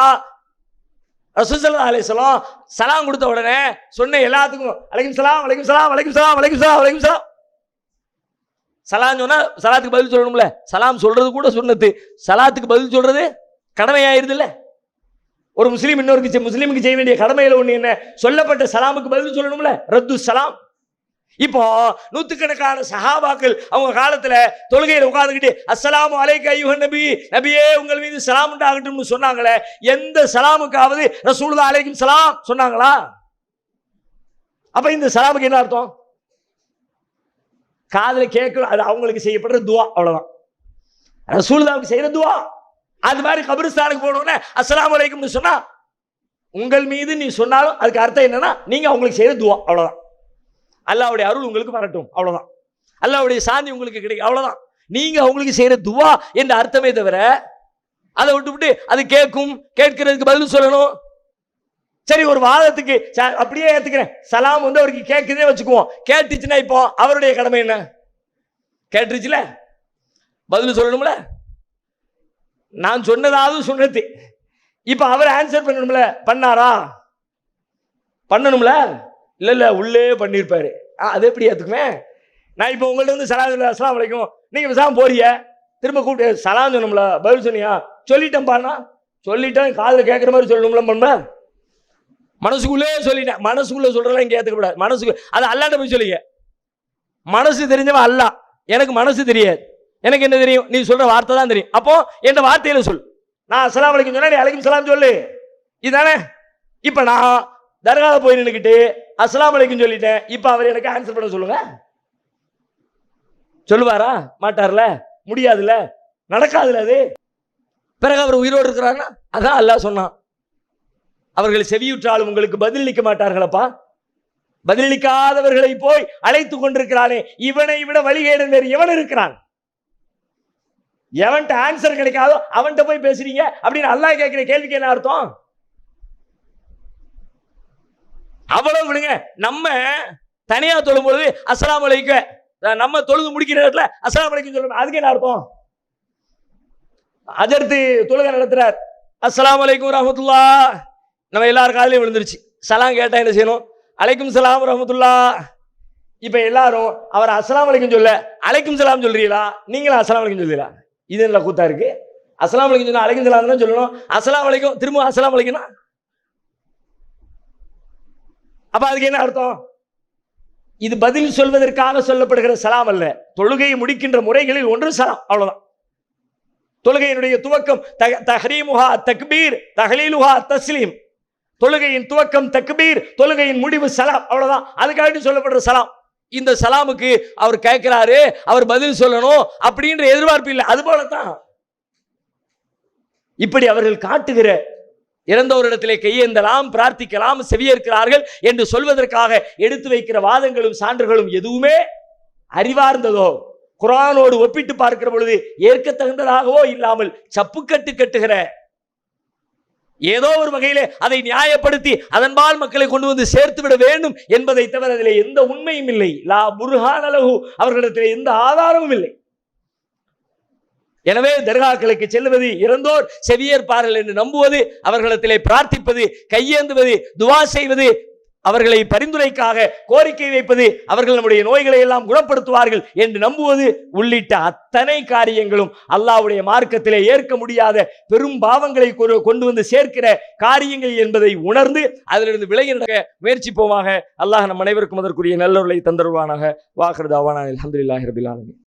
ரசூல் ஸல்லல்லாஹு அலைஹி வஸல்லம் சலாம் கொடுத்த உடனே சொன்ன எல்லாத்துக்கும் அலைக்கும் சலாம் அலைக்கும் சலாம் அலைக்கும் சலாம் அலைக்கும் சலாம் அலைக்கும் சலாம். சலாம் சொன்னா சலாத்துக்கு பதில் சொல்லணும்ல. சலாம் சொல்றது கூட சுன்னத்து, சலாத்துக்கு பதில் சொல்றது கடமையாயிருது இல்ல. ஒரு முஸ்லீம் இன்னொரு முஸ்லீமுக்கு செய்ய வேண்டிய கடமையில ஒண்ணு என்ன? சொல்லப்பட்ட சலாமுக்கு பதில் சொல்லணும்ல, ரத்து சலாம். இப்போ நூத்துக்கணக்கான சஹாபாக்கள் அவங்க காலத்துல தொழுகையில உட்கார்ந்துக்கிட்டு அஸ்ஸலாமு அலைக்க ஐயுஹன் நபி, நபியே உங்கள் மீது சலாம் உண்டாகட்டும்னு சொன்னாங்களே, எந்த சலாமுக்காவது ரசூலுல்லாஹி அலைக்கும் சலாம் சொன்னாங்களா? அப்ப இந்த சலாமுக்கு என்ன அர்த்தம்? காதுல கேட்கணும், அது அவங்களுக்கு செய்யப்படுற துவா, அவ்வளவுதான். ரசூலுல்லாஹ்வுக்கு செய்யற துவா. அது மாதிரி கபிரிஸ்தானுக்கு போனோம்னா அஸ்ஸலாமு அலைக்கும்னு சொன்னா உங்கள் மீது நீ சொன்னாலும் அதுக்கு அர்த்தம் என்னன்னா நீங்க அவங்களுக்கு செய்யற துவா, அவ்வளவுதான். அல்லாஹ்வுடைய அருள் உங்களுக்கு வரட்டும், அவ்வளவுதான். அல்லாஹ்வுடைய சாந்தி உங்களுக்கு கிடைக்கும், அவ்வளவுதான். நீங்க அவங்களுக்கு செய்யற துவா என்ற அர்த்தமே தவிர அதை விட்டுவிட்டு அது கேட்கும், கேட்கிறதுக்கு பதில் சொல்லணும். சரி, ஒரு வாதத்துக்கு அப்படியே ஏத்துக்கிறேன், சலாம் வந்து அவருக்கு கேட்குதே வச்சுக்குவோம். கேட்டுச்சுன்னா இப்போ அவருடைய கடமை என்ன? கேட்டுருச்சுல, பதில் சொல்லணும்ல. நான் சொன்னதாவது சொன்னது, இப்ப அவர் ஆன்சர் பண்ணணும்ல. பண்ணாரா? பண்ணணும்ல. இல்ல இல்ல உள்ளே பண்ணிருப்பாரு. அது எப்படி ஏத்துக்குமே? நான் இப்ப உங்கள்ட்ட வந்து சலாம் அஸ்ஸலாமு அலைக்கும், நீங்க பேசாம போறிய, திரும்ப கூப்பிட்டு சலாம் சொன்னோம்ல, பதில் சொன்னியா? சொல்லிட்டேன் பாண்ணா, சொல்லிட்டேன், காதுல கேட்கிற மாதிரி சொல்லணும்ல. பண்ண மனசுக்குள்ளே சொல்லிட்டேன். மனசுக்குள்ள சொல்றதெல்லாம் இங்க ஏத்துக்கப்படாது. மனசுக்கு அது அல்லாட்ட போய் சொல்லிக்க. மனசு தெரிஞ்சவன் அல்லா, எனக்கு மனசு தெரியாது. எனக்கு என்ன தெரியும்? நீ சொல்ற வார்த்தை தான் தெரியும். அப்போ என் வார்த்தையில சொல். நான் அஸ்ஸலாமு அலைக்கும் சொன்னா நீ அலைக்கும் சலாம் சொல்லு, இதுதானே? இப்ப நான் தர்கால போய் நின்னுக்கிட்டு அஸ்ஸலாமு அலைக்கும் சொல்லிட்டேன், இப்ப அவர் எனக்கு ஆன்சர் பண்ண சொல்லுங்க. சொல்லுவாரா? மாட்டார்ல, முடியாதுல்ல, நடக்காதுல்ல. அது பிறகு அவர் உயிரோடு இருக்கிறார்னா அதான் அல்லாஹ் சொன்னான், அவர்கள் செவியுற்றாலும் உங்களுக்கு பதிலளிக்க மாட்டார்களப்பா. பதிலளிக்காதவர்களை போய் அழைத்து கொண்டிருக்கிறானே, இவனை விட வழிகேடன் வேறு எவன் இருக்கிறான்? எவன்ட்ட ஆன்சர் கிடைக்காதோ அவன்கிட்ட போய் பேசுறீங்க அப்படின்னு அல்லாஹ் கேட்கிற கேள்விக்கு என்ன அர்த்தம்? அவ்வளவு விடுங்க. நம்ம தனியா தொழும் பொழுது அஸ்ஸலாமு அலைக்கும், நம்ம தொழுது முடிக்கிற இடத்துல அஸ்ஸலாமு அலைக்கும் சொல்லணும், அதுக்கு என்ன அர்த்தம்? அஜர்த்து தொழுகை நடத்துறார், அஸ்ஸலாமு அலைக்கும் ரஹ்மத்துல்லாஹ், நம்ம எல்லாரும் காலையும் விழுந்துருச்சு. சலாம் கேட்டா என்ன செய்யணும்? அலைக்கும் சலாம் ரஹ்மத்துல்லாஹ். இப்ப எல்லாரும் அவர் அஸ்ஸலாமு அலைக்கும் சொல்ல அலைக்கும் சலாம் சொல்றீங்களா? நீங்களும் அஸ்ஸலாமு அலைக்கும் சொல்றீங்களா? இது என்ன கூத்தா இருக்கு? அஸ்ஸலாமு அலைக்கும் சொன்னா அலைக்கும் சலாம் தான் சொல்லணும், அஸ்ஸலாமு அலைக்கும் திரும்ப அஸ்ஸலாமு அலைக்கும்னா அப்ப அதுக்கு என்ன அர்த்தம்? இது பதில் சொல்வதற்காக சொல்லப்படுகிற சலாம் அல்ல. தொழுகையை முடிக்கின்ற முறைகளில் ஒன்று சலாம், அவ்வளவுதான். தொழுகையினுடைய துவக்கம் தஹ்ரீமுஹா தக்பீர், தஹ்லீலுஹா தஸ்லீம். தொழுகையின் துவக்கம் தக்பீர், தொழுகையின் முடிவு சலாம், அவ்வளவுதான். அதுக்காக சொல்லப்படுற சலாம். இந்த சலாமுக்கு அவர் கேட்கிறாரு, அவர் பதில் சொல்லணும் அப்படின்ற எதிர்பார்ப்பு இல்லை. அது போலத்தான் இப்படி அவர்கள் காட்டுகிற இறந்தவரிடத்திலே கையேந்தலாம், பிரார்த்திக்கலாம், செவியேற்கிறார்கள் என்று சொல்வதற்காக எடுத்து வைக்கிற வாதங்களும் சான்றுகளும் எதுவுமே அறிவார்ந்ததோ குர்ஆனோடு ஒப்பிட்டு பார்க்கிற பொழுது ஏற்க தகுந்ததாகவோ இல்லாமல் சப்புக்கட்டு கட்டுகிற, ஏதோ ஒரு வகையிலே அதை நியாயப்படுத்தி அதன்பால் மக்களை கொண்டு வந்து சேர்த்து விட வேண்டும் என்பதை தவிர அதிலே எந்த உண்மையும் இல்லை. லா புர்ஹான லஹு, அவர்களிடத்திலே எந்த ஆதாரமும் இல்லை. எனவே தர்காக்களுக்கு செல்வது, இறந்தோர் செவியேற்பார்கள் என்று நம்புவது, அவர்களிடத்திலே பிரார்த்திப்பது, கையேந்துவது, துவா செய்வது, அவர்களை பரிந்துரைக்காக கோரிக்கை வைப்பது, அவர்கள் நம்முடைய நோய்களை எல்லாம் குணப்படுத்துவார்கள் என்று நம்புவது உள்ளிட்ட அத்தனை காரியங்களும் அல்லாஹ்வுடைய மார்க்கத்திலே ஏற்க முடியாத பெரும் பாவங்களை கொண்டு வந்து சேர்க்கிற காரியங்கள் என்பதை உணர்ந்து அதிலிருந்து விலகி நடக்க முயற்சிப்போமாக. அல்லாஹ் நம் அனைவருக்கும் அதற்குரிய நல்லொருளை தந்தருவானாக. வாஹிரு தஅவானா அல்ஹம்துலில்லாஹி ரப்பில் ஆலமீன்.